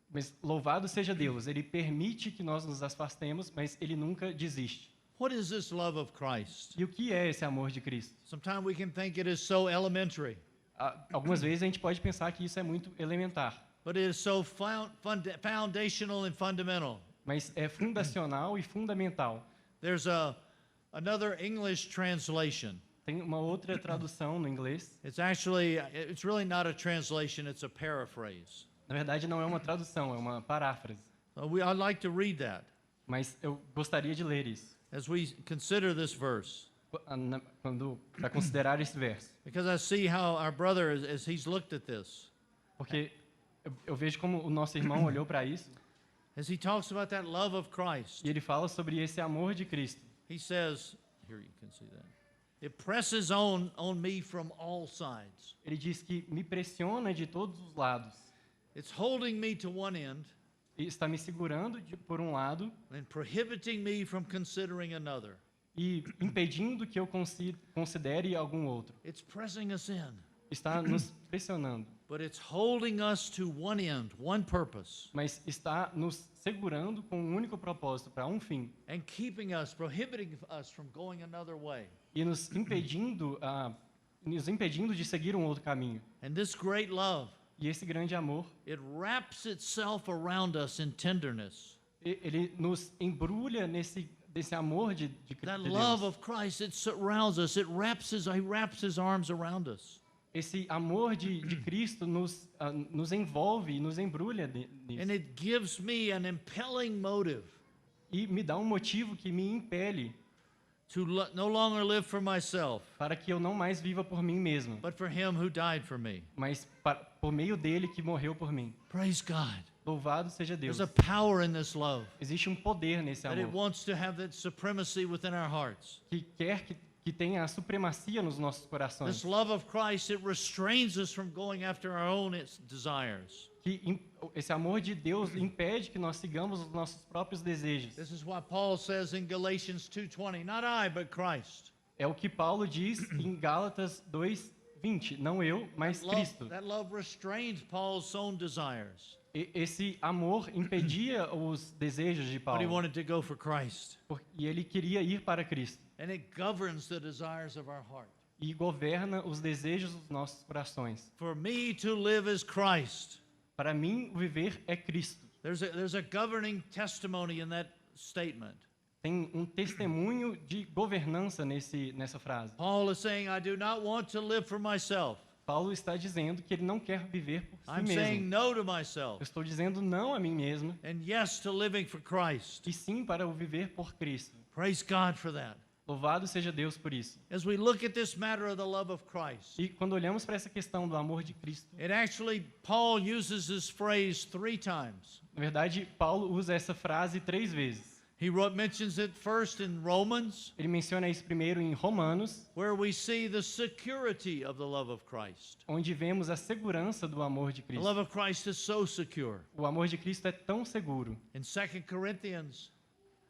mas louvado seja Deus, ele permite que nós nos afastemos, mas ele nunca desiste. What is this love of Christ? E o que é esse amor de Cristo? Sometimes we can think it is so elementary, Algumas vezes a gente pode pensar que isso é muito elementar, but it is so foundational and fundamental. mas é fundacional e fundamental. There's another English translation. Tem uma outra tradução no inglês. It's really not a translation, it's a paraphrase. Na verdade, não é uma tradução, é uma paráfrase. I'd like to read that Mas eu gostaria de ler isso, as we consider this verse, para considerar esse verso. because I see how our brother, as he's looked at this, Porque eu vejo como o nosso irmão olhou para isso as he talks about that love of Christ, e ele fala sobre esse amor de Cristo. he says, here you can see that, it presses on me from all sides. Ele diz que me pressiona de todos os lados. It's holding me to one end E está me segurando por um lado and prohibiting me from considering another. e impedindo que eu considere algum outro. It's pressing us in. Está nos pressionando. but it's holding us to one end, one purpose, mas está nos segurando com um único propósito, para um fim, and keeping us, prohibiting us from going another way. e nos impedindo de seguir um outro caminho. And this great love, E esse grande amor, it wraps itself around us in tenderness. ele nos embrulha desse amor de That Deus. love of Christ, it surrounds us. He wraps his arms around us. Esse amor de Cristo nos envolve e nos embrulha And nisso. it gives me an impelling motive E me dá um motivo que me impele to no longer live for myself, para que eu não mais viva por mim mesmo, but for him who died for me. mas por meio dele que morreu por mim. Praise God. Louvado seja Deus. There's a power in this love Existe um poder nesse that it amor wants to have that supremacy within our hearts. que quer que tenha a supremacia nos nossos corações. This love of Christ, it restrains us from going after our own desires. Esse amor de Deus impede que nós sigamos os nossos próprios desejos. This is what Paul says in Galatians 2:20, not I, but Christ. É o que Paulo diz em Gálatas 2:20, não eu, mas Cristo. That love restrained Paul's own desires, Esse amor impedia os desejos de but he Paulo, wanted to go for Christ. e ele queria ir para Cristo. And it governs the desires of our heart. E governa os desejos dos nossos corações. For me to live as Christ. Para mim, o viver é Cristo. There's a governing testimony in that statement. Tem um testemunho de governança nessa frase. Paul is saying, I do not want to live for myself. Paulo está dizendo que ele não quer viver por si I'm saying mesmo. no to myself Eu estou dizendo não a mim mesmo, and yes to living for Christ. e sim para o viver por Cristo. Praise God for that. Louvado seja Deus por isso. As we look at this matter of the love of Christ, E quando olhamos para essa questão do amor de Cristo, it actually, Paul uses this phrase 3 times. na verdade, Paulo usa essa frase 3 vezes. He mentions it first in Romans, Ele menciona isso primeiro em Romanos, where we see the security of the love of Christ. onde vemos a segurança do amor de The Cristo. love of Christ is so secure. O amor de Cristo é tão seguro. In 2 Corinthians,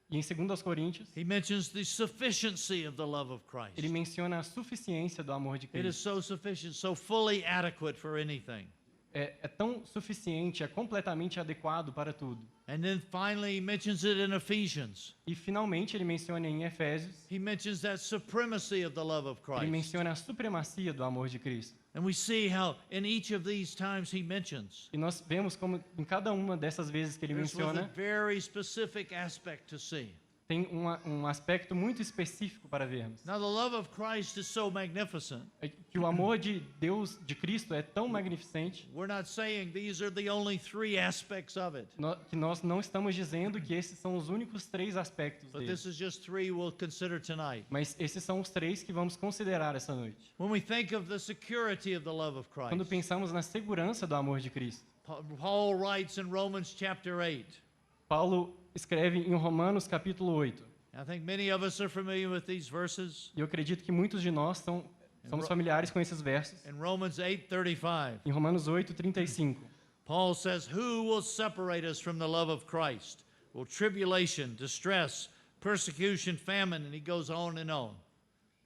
E em 2 Coríntios, he mentions the sufficiency of the love of Christ. ele menciona a suficiência do amor de It is Cristo. so sufficient, so fully adequate for anything. É tão suficiente, é completamente adequado para tudo. And then finally, he mentions it in Ephesians. E finalmente ele menciona em Efésios, He mentions that supremacy of the love of ele Christ. menciona a supremacia do amor de Cristo. And we see how in each of these times he mentions, E nós vemos como em cada uma dessas vezes que ele there's with a menciona, very specific aspect to see. tem um aspecto muito específico para vermos. Now, the love of Christ is so magnificent. É que o amor de Deus, de Cristo, é tão magnificente We're not saying these are the only 3 aspects of it, que nós não estamos dizendo que esses são os únicos 3 aspectos but dele. this is just 3 we'll consider tonight. Mas esses são os 3 que vamos considerar essa noite. When we think of the security of the love of Quando Christ, pensamos na segurança do amor de Cristo, Paul writes in Romans chapter 8. Paulo escreve em Romanos capítulo 8. I think many of us are familiar with these verses. E eu acredito que muitos de nós somos familiares com esses versos. In Romans 8:35, Em Romanos 8:35, Paul says, "Who will separate us from the love of Christ? Will tribulation, distress, persecution, famine?" And he goes on and on.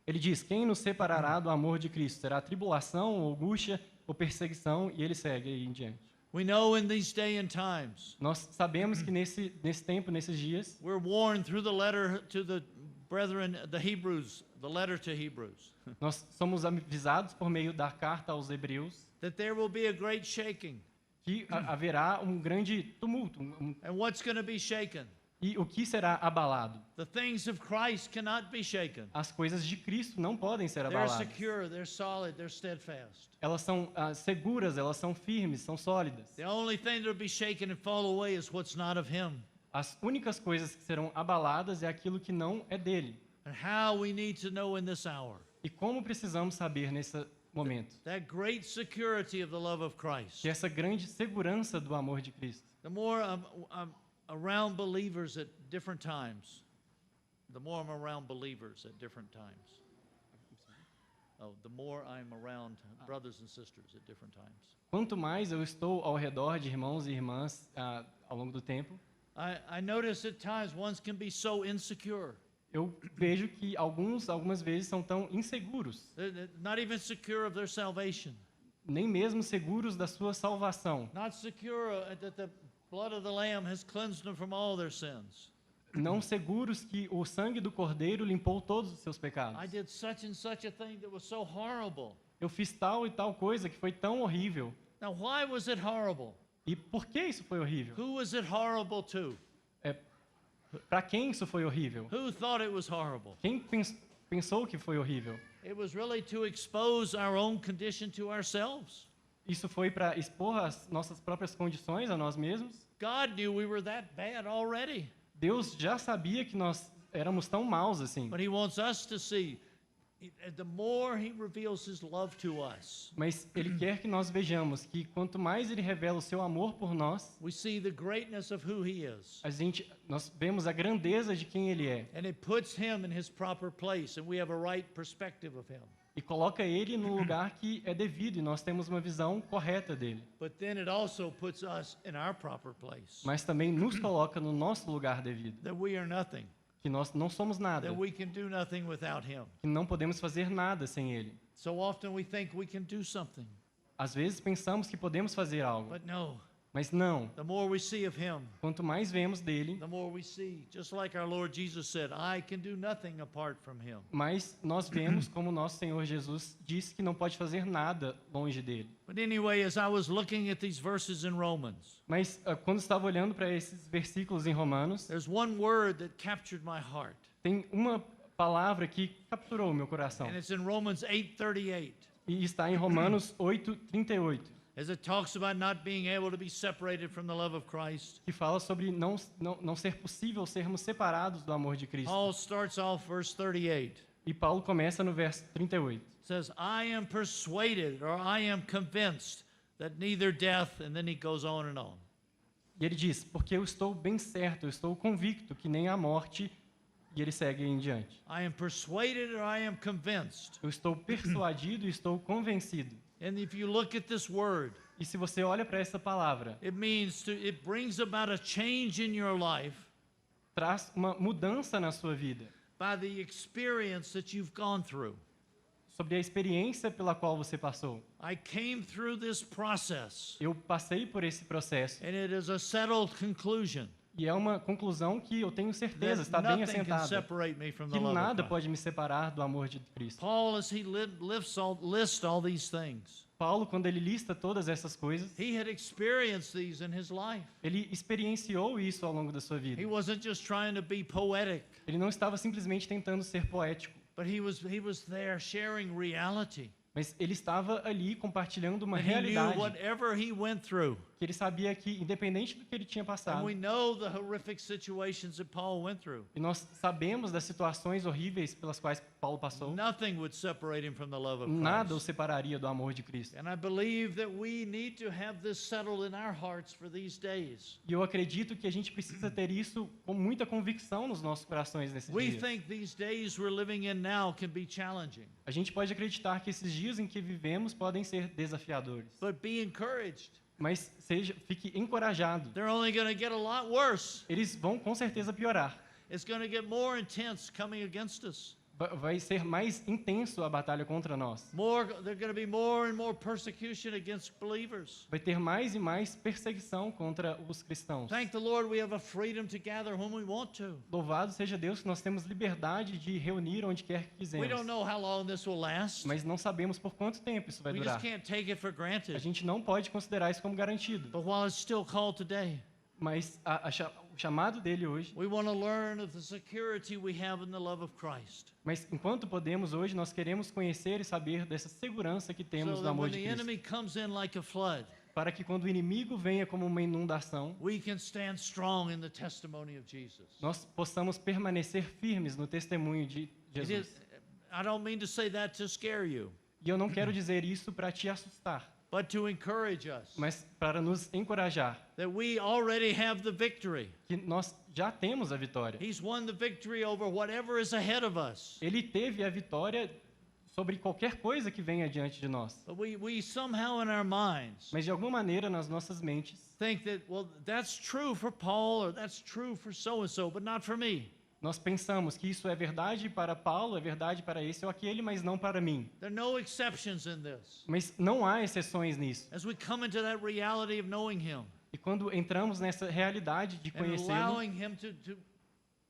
ele diz: "Quem nos separará do amor de Cristo? Será tribulação, ou angústia ou perseguição?" E ele segue aí em diante. We know in these day and times, Nós sabemos que nesse tempo, nesses dias, we're warned through the letter to the brethren, the Hebrews, the letter to Hebrews, nós somos avisados por meio da carta aos Hebreus that there will be a great shaking. que haverá um grande tumulto. And what's going to be shaken? E o que será abalado? The things of Christ cannot be shaken. As coisas de Cristo não podem ser They're abaladas. secure, they're solid, they're steadfast. Elas são seguras, elas são firmes, são sólidas. The only thing that will be shaken and fall away is what's not of him. As únicas coisas que serão abaladas é aquilo que não é dele. And how we need to know in this hour E como precisamos saber nesse momento that great security of the love of Christ. que essa grande segurança do amor de Cristo. The more I'm around believers at different times, the more I'm around believers at different times. Oh, the more I'm around brothers and sisters at different times. Quanto mais eu estou ao redor de irmãos e irmãs ao longo do tempo, I notice at times one can be so insecure. eu vejo que algumas vezes são tão inseguros. They're not even secure of their salvation. nem mesmo seguros da sua salvação, not secure that the blood of the Lamb has cleansed them from all their sins. não seguros que o sangue do Cordeiro limpou todos os seus pecados. I did such and such a thing that was so horrible. Eu fiz tal e tal coisa que foi tão horrível. Now, why was it horrible? E por que isso foi horrível? Who was it horrible to? Para quem isso foi horrível? Who thought it was horrible? Quem pensou que foi horrível? It was really to expose our own condition to ourselves. Isso foi para expor as nossas próprias condições a nós mesmos? God knew we were that bad already, Deus já sabia que nós éramos tão maus assim. but He wants us to see. The more He reveals His love to us, Mas Ele quer que nós vejamos que quanto mais Ele revela o seu amor por nós, we see the greatness of who He is. nós vemos a grandeza de quem Ele é. And it puts Him in His proper place, and we have a right perspective of Him. E coloca Ele no lugar que é devido, e nós temos uma visão correta dele. But then it also puts us in our proper place, Mas também nos coloca no nosso lugar devido, that we are nothing, que nós não somos nada, that we can do nothing without Him. que não podemos fazer nada sem Ele. So often we think we can do something, Às vezes pensamos que podemos fazer algo, but no. mas não. The more we see of Him, Quanto mais vemos dele, the more we see, just like our Lord Jesus said, I can do nothing apart from Him. mais nós vemos como nosso Senhor Jesus disse que não pode fazer nada longe dele. But anyway, as I was looking at these verses in Romans, Mas quando estava olhando para esses versículos em Romanos, there's one word that captured my heart, tem uma palavra que capturou o meu coração. and it's in Romans 8:38. E está em Romanos 8:38, As it talks about not being able to be separated from the love of Christ. que fala sobre não ser possível sermos separados do amor de Cristo. Paul starts off verse 38. E Paulo começa no verso 38. It says, I am persuaded, or I am convinced, that neither death, and then he goes on and on. E ele diz, porque eu estou bem certo, eu estou convicto que nem a morte, e ele segue em diante. I am persuaded, or I am convinced. Eu estou persuadido e estou convencido. And if you look at this word, E se você olha para essa palavra, it brings about a change in your life traz uma mudança na sua vida, by the experience that you've gone through. sobre a experiência pela qual você passou. I came through this process, Eu passei por esse processo, and it is a settled conclusion e é uma conclusão que eu tenho certeza, that está bem nothing can assentada, separate me from the que love of nada Christ. pode me separar do amor de Cristo. Paul, as he lists all these things, Paulo, quando ele lista todas essas coisas, he had experienced these in his life. ele experienciou isso ao longo da sua vida. He wasn't just trying to be poetic, Ele não estava simplesmente tentando ser poético, but he was there sharing reality. mas ele estava ali compartilhando uma And he knew realidade whatever he went through. que ele sabia que, independente do que ele tinha And passado, we know the horrific situations that Paul went through. e nós sabemos das situações horríveis pelas quais Paulo passou, Nothing would separate him from the love of nada o Christ. separaria do amor de Cristo. And I believe that we need to have this settled in our hearts for these days. E eu acredito que a gente precisa ter isso com muita convicção nos nossos corações nesses We dias. think these days we're living in now can be challenging, A gente pode acreditar que esses dias em que vivemos podem ser desafiadores, but be encouraged. mas fique encorajado. They're only going to get a lot worse. Eles vão com certeza piorar. It's going to get more intense coming against us. Vai ser mais intenso a batalha contra nós. There's going to be more and more persecution against believers. Vai ter mais e mais perseguição contra os cristãos. Thank the Lord we have a freedom to gather when we want to. Louvado seja Deus que nós temos liberdade de reunir onde quer que We don't quisermos. know how long this will last. Mas não sabemos por quanto tempo isso vai We durar. just can't take it for A granted. gente não pode considerar isso como garantido. But while it's still called today, Mas o chamado dele hoje, we want to learn of the security we have in the love of Christ. mas enquanto podemos hoje, nós queremos conhecer e saber dessa segurança que temos So do that amor when de the Cristo. enemy comes in like a flood, Para que quando o inimigo venha como uma inundação, we can stand strong in the testimony of Jesus. nós possamos permanecer firmes no testemunho de It Jesus. is, I don't mean to say that to scare you, E eu não quero dizer isso para te assustar, but to encourage us mas para nos encorajar, that we already have the victory. que nós já temos a vitória. He's won the victory over whatever is ahead of us. Ele teve a vitória sobre qualquer coisa que venha diante de nós. But we somehow in our minds Mas de alguma maneira nas nossas mentes, think that, well, that's true for Paul or that's true for so-and-so, but not for me. nós pensamos que isso é verdade para Paulo, é verdade para esse ou aquele, mas não para mim. There are no exceptions in this. Mas não há exceções nisso. As we come into that reality of knowing Him E quando entramos nessa realidade de and conhecê-lo, allowing Him to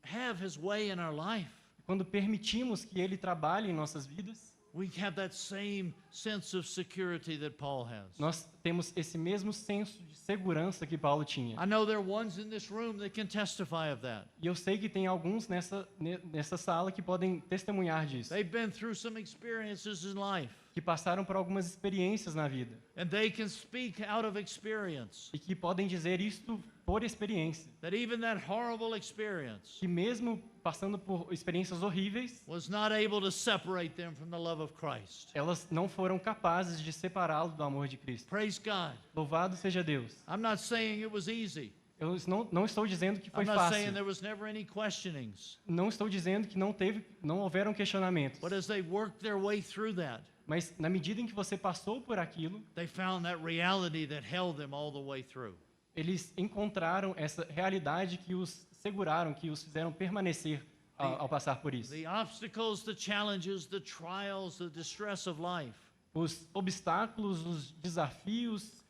have His way in our life, quando permitimos que ele trabalhe em nossas vidas, we have that same sense of security that Paul has. nós temos esse mesmo senso de segurança que Paulo tinha. I know there are ones in this room that can testify of that. E eu sei que tem alguns nessa sala que podem testemunhar disso, They've been through some experiences in life, que passaram por algumas experiências na vida and they can speak out of experience e que podem dizer isto por experiência, that even that horrible experience que mesmo passando por experiências horríveis, was not able to separate them from the love of Christ. elas não foram capazes de separá-lo do amor de Cristo. Praise God. Louvado seja Deus. I'm not saying it was easy. Eu não estou dizendo que foi I'm not saying fácil. there was never any questionings. Não estou dizendo que não houveram questionamentos. But as they worked their way through that, Mas na medida em que você passou por aquilo, they found that reality that held them all the way through. eles encontraram essa realidade que os seguraram, que os fizeram permanecer ao passar por isso. The obstacles, the challenges, the trials, the distress of life Os obstáculos, os desafios,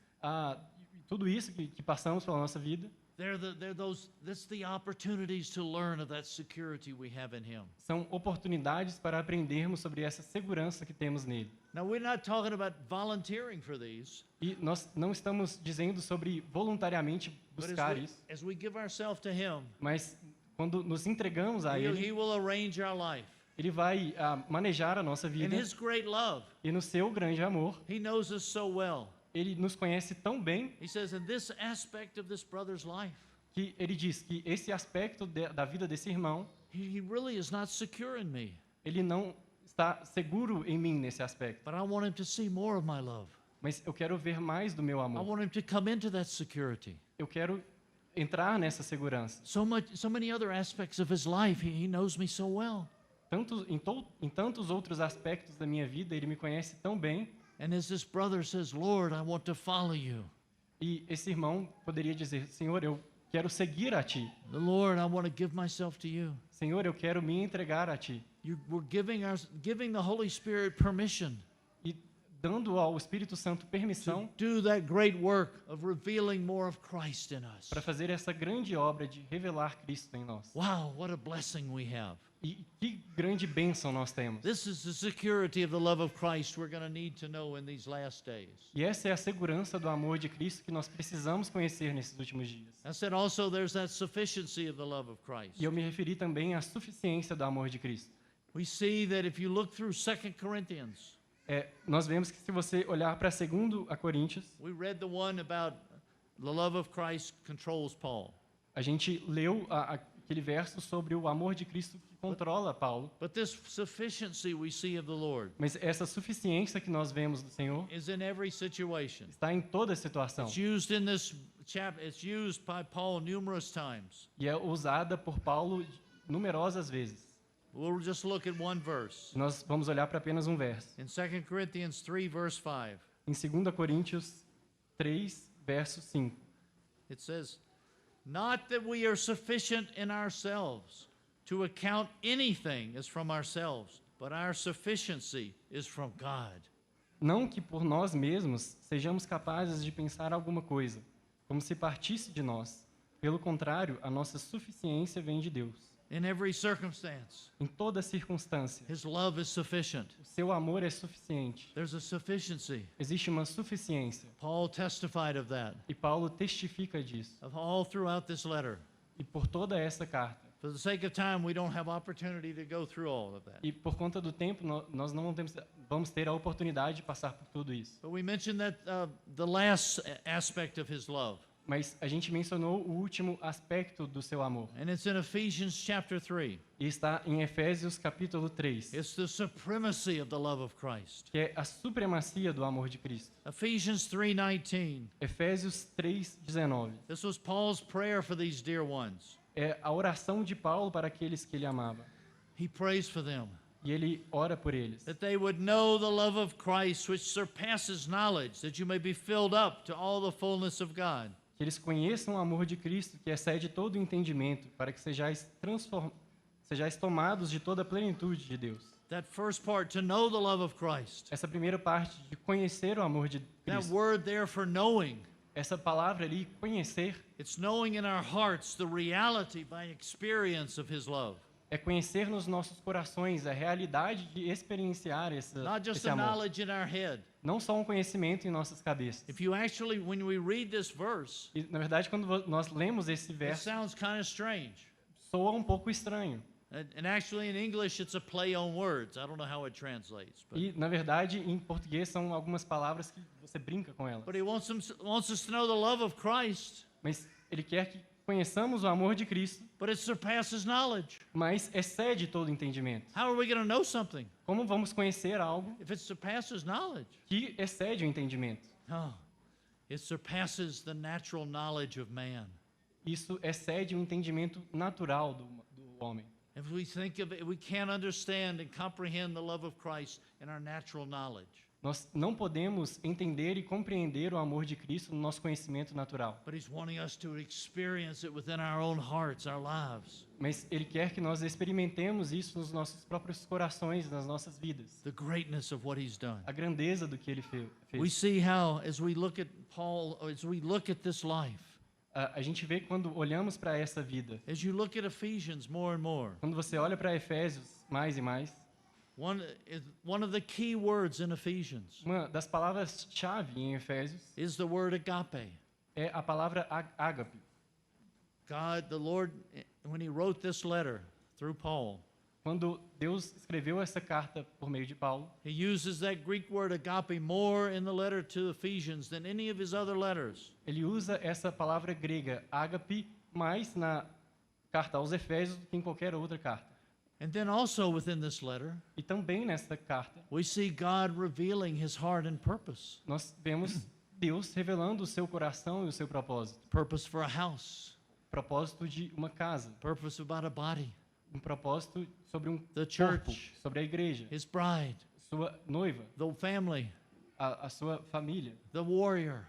tudo isso que passamos pela nossa vida, that's the opportunities to learn of that security we have in Him. são oportunidades para aprendermos sobre essa segurança que temos nele. Now, we're not talking about volunteering for these, E nós não estamos dizendo sobre voluntariamente but buscar isso, as we give ourselves to Him, mas quando nos entregamos a He Ele, will arrange our life. Ele vai manejar a nossa In vida His great love, e no seu grande amor, He knows us so well. Ele nos conhece tão bem He says, in this aspect of this brother's life, que Ele diz que esse aspecto da vida desse irmão, he really is not secure in me, ele não está seguro em mim nesse aspecto. but I want him to see more of my love. Mas eu quero ver mais do meu I amor. want him to come into that security. Eu quero entrar nessa segurança. So many other aspects of his life, he knows me so well. Em tantos outros aspectos da minha vida, Ele me conhece tão bem. And as this brother says, Lord, I want to follow you. E esse irmão poderia dizer, Senhor, eu quero seguir a Ti. Lord, I want to give myself to you. Senhor, eu quero me entregar a Ti. We're giving the Holy Spirit permission E dando ao Espírito Santo permissão to do that great work of revealing more of Christ in us. para fazer essa grande obra de revelar Cristo em nós. Wow, what a blessing we have. E que grande bênção nós temos. This is the security of the love of Christ we're going to need to know in these last days. E essa é a segurança do amor de Cristo que nós precisamos conhecer nesses últimos dias. I said also there's that sufficiency of the love of Christ. E eu me referi também à suficiência do amor de Cristo. We see that if you look through 2 Corinthians, Nós vemos que se você olhar para 2 Coríntios, we read the one about the love of Christ controls Paul. a gente leu aquele verso sobre o amor de Cristo que controla Paulo. But this sufficiency we see of the Lord Mas essa suficiência que nós vemos do Senhor is in every situation. está em toda situação. It's used in this chapter, it's used by Paul numerous times. E é usada por Paulo numerosas vezes. We'll just look at one verse. Nós vamos olhar para apenas um verso. In 2 Corinthians 3, verse 5, Em 2 Coríntios 3, verso 5. it says, Not that we are sufficient in ourselves to account anything as from ourselves, but our sufficiency is from God. Não que por nós mesmos sejamos capazes de pensar alguma coisa, como se partisse de nós. Pelo contrário, a nossa suficiência vem de Deus. In every circumstance, Em toda circunstância, His love is sufficient. o seu amor é suficiente. There's a sufficiency. Existe uma suficiência. Paul testified of that, E Paulo testifica disso. of all throughout this letter. E por toda essa carta. For the sake of time, we don't have opportunity to go through all of that. E por conta do tempo, nós não vamos ter a oportunidade de passar por tudo isso. But we mentioned that the last aspect of His love, Mas a gente mencionou o último aspecto do seu amor. and it's in Ephesians chapter 3. E está em Efésios capítulo 3, It's the supremacy of the love of Christ. que é a supremacia do amor de Cristo. Ephesians 3:19. Efésios 3:19. This was Paul's prayer for these dear ones. É a oração de Paulo para aqueles que ele amava. He prays for them E ele ora por eles. that they would know the love of Christ, which surpasses knowledge, that you may be filled up to all the fullness of God. Que eles conheçam o amor de Cristo, que excede todo o entendimento, para que sejais sejais tomados de toda a plenitude de Deus. That first part, to know the love of Christ. Essa primeira parte de conhecer o amor de That Cristo. word there for knowing. Essa palavra ali, conhecer, It's knowing in our hearts the reality by experience of His love. é conhecer nos nossos corações a realidade de experienciar Not just esse the amor. knowledge in our head. Não só um conhecimento em nossas cabeças. If you actually, when we read this verse, E, na verdade, quando nós lemos esse it verso, sounds kind of strange. soa um pouco estranho. And actually in English it's a play on words. I don't know how it translates. E, na verdade, em português são algumas palavras que você brinca com elas. But He wants us to know the love of Christ, Mas ele quer que conheçamos o amor de Cristo, but it surpasses knowledge. mas excede todo entendimento. How are we going to know something Como vamos conhecer algo if it surpasses knowledge? que excede o entendimento? No. It surpasses the natural knowledge of man. Isso excede o entendimento natural do homem. If we think of it, we can't understand and comprehend the love of Christ in our natural knowledge. Nós não podemos entender e compreender o amor de Cristo no nosso conhecimento natural. But He's wanting us to experience it within our own hearts, our lives. Mas Ele quer que nós experimentemos isso nos nossos próprios corações, nas nossas vidas. The greatness of what He's done. A grandeza do que Ele We fez. see how, as we look at Paul, as we look at this life, A gente vê quando olhamos para essa vida. as you look at Ephesians more and more, Quando você olha para Efésios mais e mais, one of the key words in Ephesians uma das palavras-chave em Efésios is the word agape. é a palavra ágape. God, the Lord, when He wrote this letter through Paul, Quando Deus escreveu essa carta por meio de Paulo, He uses that Greek word agape more in the letter to Ephesians than any of His other letters. ele usa essa palavra grega ágape mais na carta aos Efésios do que em qualquer outra carta. And then also within this letter, E também nessa carta, we see God revealing His heart and purpose. nós vemos Deus revelando o seu coração e o seu propósito. Purpose for a house, Propósito de uma casa, purpose about a body, um propósito sobre um the corpo, church, sobre a igreja, His bride, sua noiva, the family, a sua família, the warrior.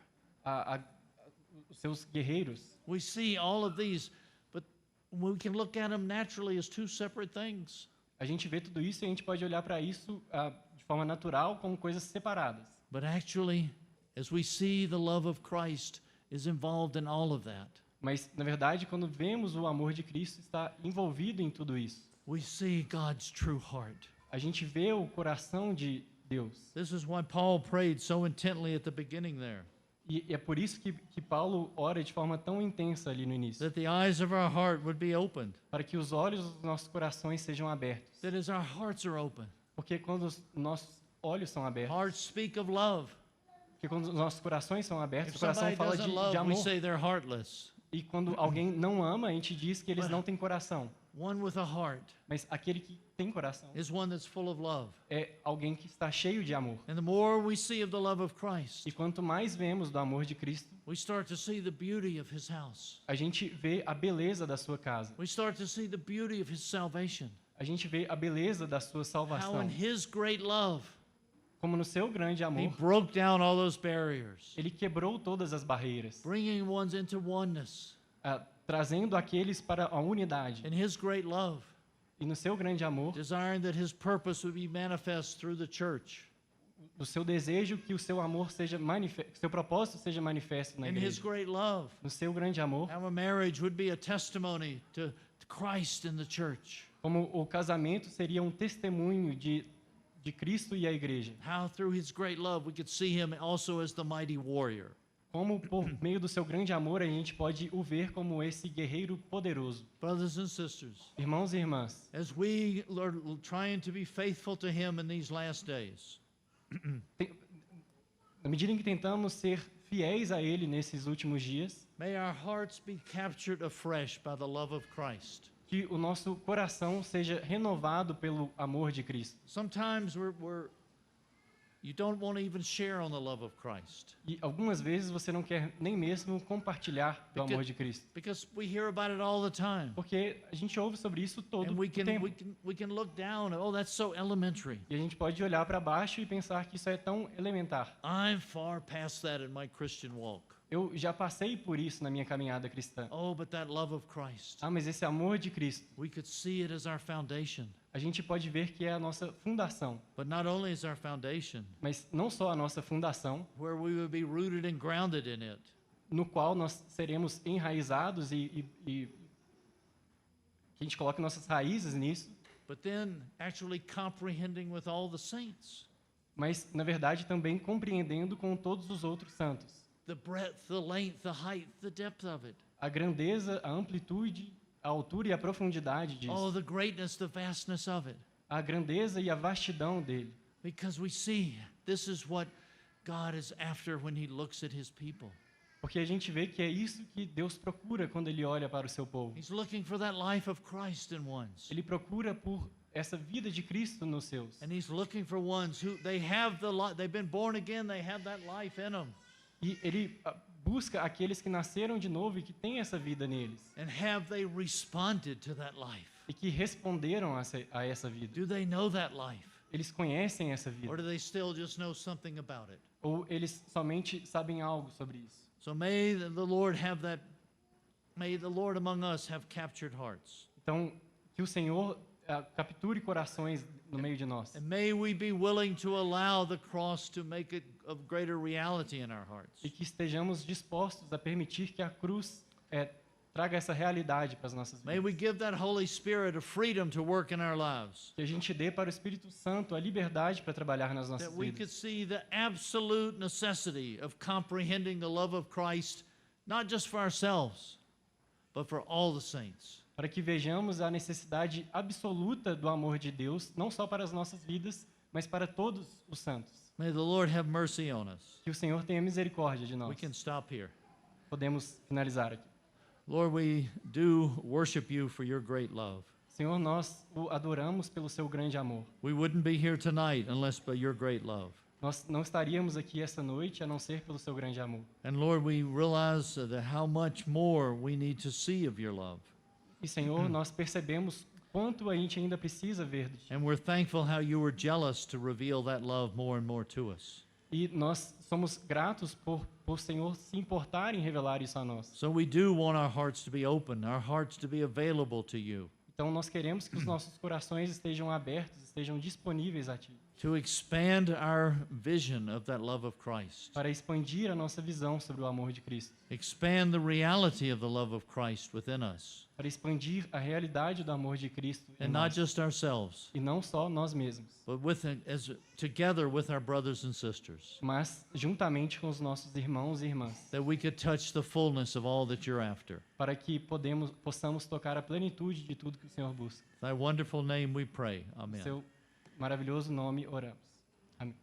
os seus guerreiros. We see all of these, but we can look at them naturally as two separate things. A gente vê tudo isso e a gente pode olhar para isso de forma natural como coisas separadas. But actually, as we see the love of Christ is involved in all of that, Mas, na verdade, quando vemos o amor de Cristo está envolvido em tudo isso. we see God's true heart. A gente vê o coração de Deus. This is why Paul prayed so intently at the beginning there, E é por isso que Paulo ora de forma tão intensa ali no início. that the eyes of our heart would be opened. Para que os olhos dos nossos corações sejam abertos. That as our hearts are open, Porque quando os nossos olhos são abertos, hearts speak of love. porque quando os nossos corações são abertos, If o coração somebody fala doesn't de love, we amor. say they're heartless. E quando alguém não ama, a gente diz que eles não têm coração. One with a heart Mas aquele que tem coração is one that's full of love. é alguém que está cheio de amor. And the more we see of the love of Christ, E quanto mais vemos do amor de Cristo, we start to see the beauty of His house. a gente vê a beleza da sua casa. We start to see the beauty of His salvation. A gente vê a beleza da sua How salvação. in His great love, Como no seu grande He amor, broke down all those barriers, Ele quebrou todas as barreiras, bringing ones into oneness. trazendo aqueles para a unidade. In His great love, E no seu grande amor, desiring that His purpose would be manifest through the church. do seu desejo que o seu amor seja manifesto, seu propósito seja manifesto na In His igreja. great love, No seu grande amor, how a marriage would be a testimony to Christ in the church. como o casamento seria um testemunho de Cristo e a igreja. How through His great love we could see Him also as the mighty warrior. Como por meio do seu grande amor a gente pode o ver como esse guerreiro poderoso. Brothers and sisters, Irmãos e irmãs, as we are trying to be faithful to Him in these last days, na medida em que tentamos ser fiéis a Ele nesses últimos dias, may our hearts be captured afresh by the love of Christ. que o nosso coração seja renovado pelo amor de Cristo. Sometimes you don't want to even share on the love of Christ E algumas vezes você não quer nem mesmo compartilhar do amor de Cristo. because we hear about it all the time. Porque a gente ouve sobre isso todo And o tempo. we can look down, oh, that's so elementary. E a gente pode olhar para baixo e pensar que isso é tão elementar. I'm far past that in my Christian walk. eu já passei por isso na minha caminhada cristã. Oh, but that love of Christ, Ah, mas esse amor de Cristo, we could see it as our foundation. a gente pode ver que é a nossa fundação. But not only is our foundation, Mas não só a nossa fundação, where we would be rooted and grounded in it, no qual nós seremos enraizados e que a gente coloque nossas raízes nisso, but then actually comprehending with all the saints mas, na verdade, também compreendendo com todos os outros santos. the breadth, the length, the height, the depth of it. A grandeza, a amplitude, a altura e a profundidade Oh, disso. the greatness, the vastness of it. A grandeza e a vastidão dele. Because we see this is what God is after when he looks at his people. Porque a gente vê que é isso que Deus procura quando Ele olha para o seu povo. He's looking for that life of Christ in ones. Ele procura por essa vida de Cristo nos seus. And he's looking for ones who they have they've been born again, they have that life in them. E Ele busca aqueles que nasceram de novo e que têm essa vida neles. And have they responded to that life? E que responderam a essa vida. Do they know that life? Eles conhecem essa Or vida. do they still just know something about it? Ou eles somente sabem algo sobre isso. So may the Lord may the Lord among us have captured hearts. Então, que o Senhor capture corações no meio de nós. And may we be willing to allow the cross to make it of greater reality in our hearts. E que estejamos dispostos a permitir que a cruz traga essa realidade para as nossas May vidas. we give that Holy Spirit a freedom to work in our lives. Que a gente dê para o Espírito Santo a liberdade para trabalhar nas nossas That we could vidas. see the absolute necessity of comprehending the love of Christ, not just for ourselves, but for all the saints. Para que vejamos a necessidade absoluta do amor de Deus, não só para as nossas vidas, mas para todos os santos. May the Lord have mercy on us. Que o Senhor tenha misericórdia de We nós. can stop here. Podemos finalizar aqui. Lord, we do worship you for your great love. Senhor, nós o adoramos pelo seu grande amor. We wouldn't be here tonight unless by your great love. Nós não estaríamos aqui essa noite a não ser pelo seu grande amor. And Lord, we realize that how much more we need to see of your love. E, Senhor, nós percebemos quanto a gente ainda precisa ver de ti. And we're thankful how you were jealous to reveal that love more and more to us. E nós somos gratos por o Senhor se importar em revelar isso a nós. So we do want our hearts to be open, our hearts to be available to you, Então nós queremos que os nossos corações estejam abertos, estejam disponíveis a ti, to expand our vision of that love of Christ, para expandir a nossa visão sobre o amor de Cristo, expand the reality of the love of Christ within us, para expandir a realidade do amor de Cristo em and not nós, just ourselves, e não só nós mesmos, but together with our brothers and sisters, mas juntamente com os nossos irmãos e irmãs, that we could touch the fullness of all that you're after. para que possamos tocar a plenitude de tudo que o Senhor busca. In thy wonderful name we pray. Em Amen. seu maravilhoso nome oramos. Amém.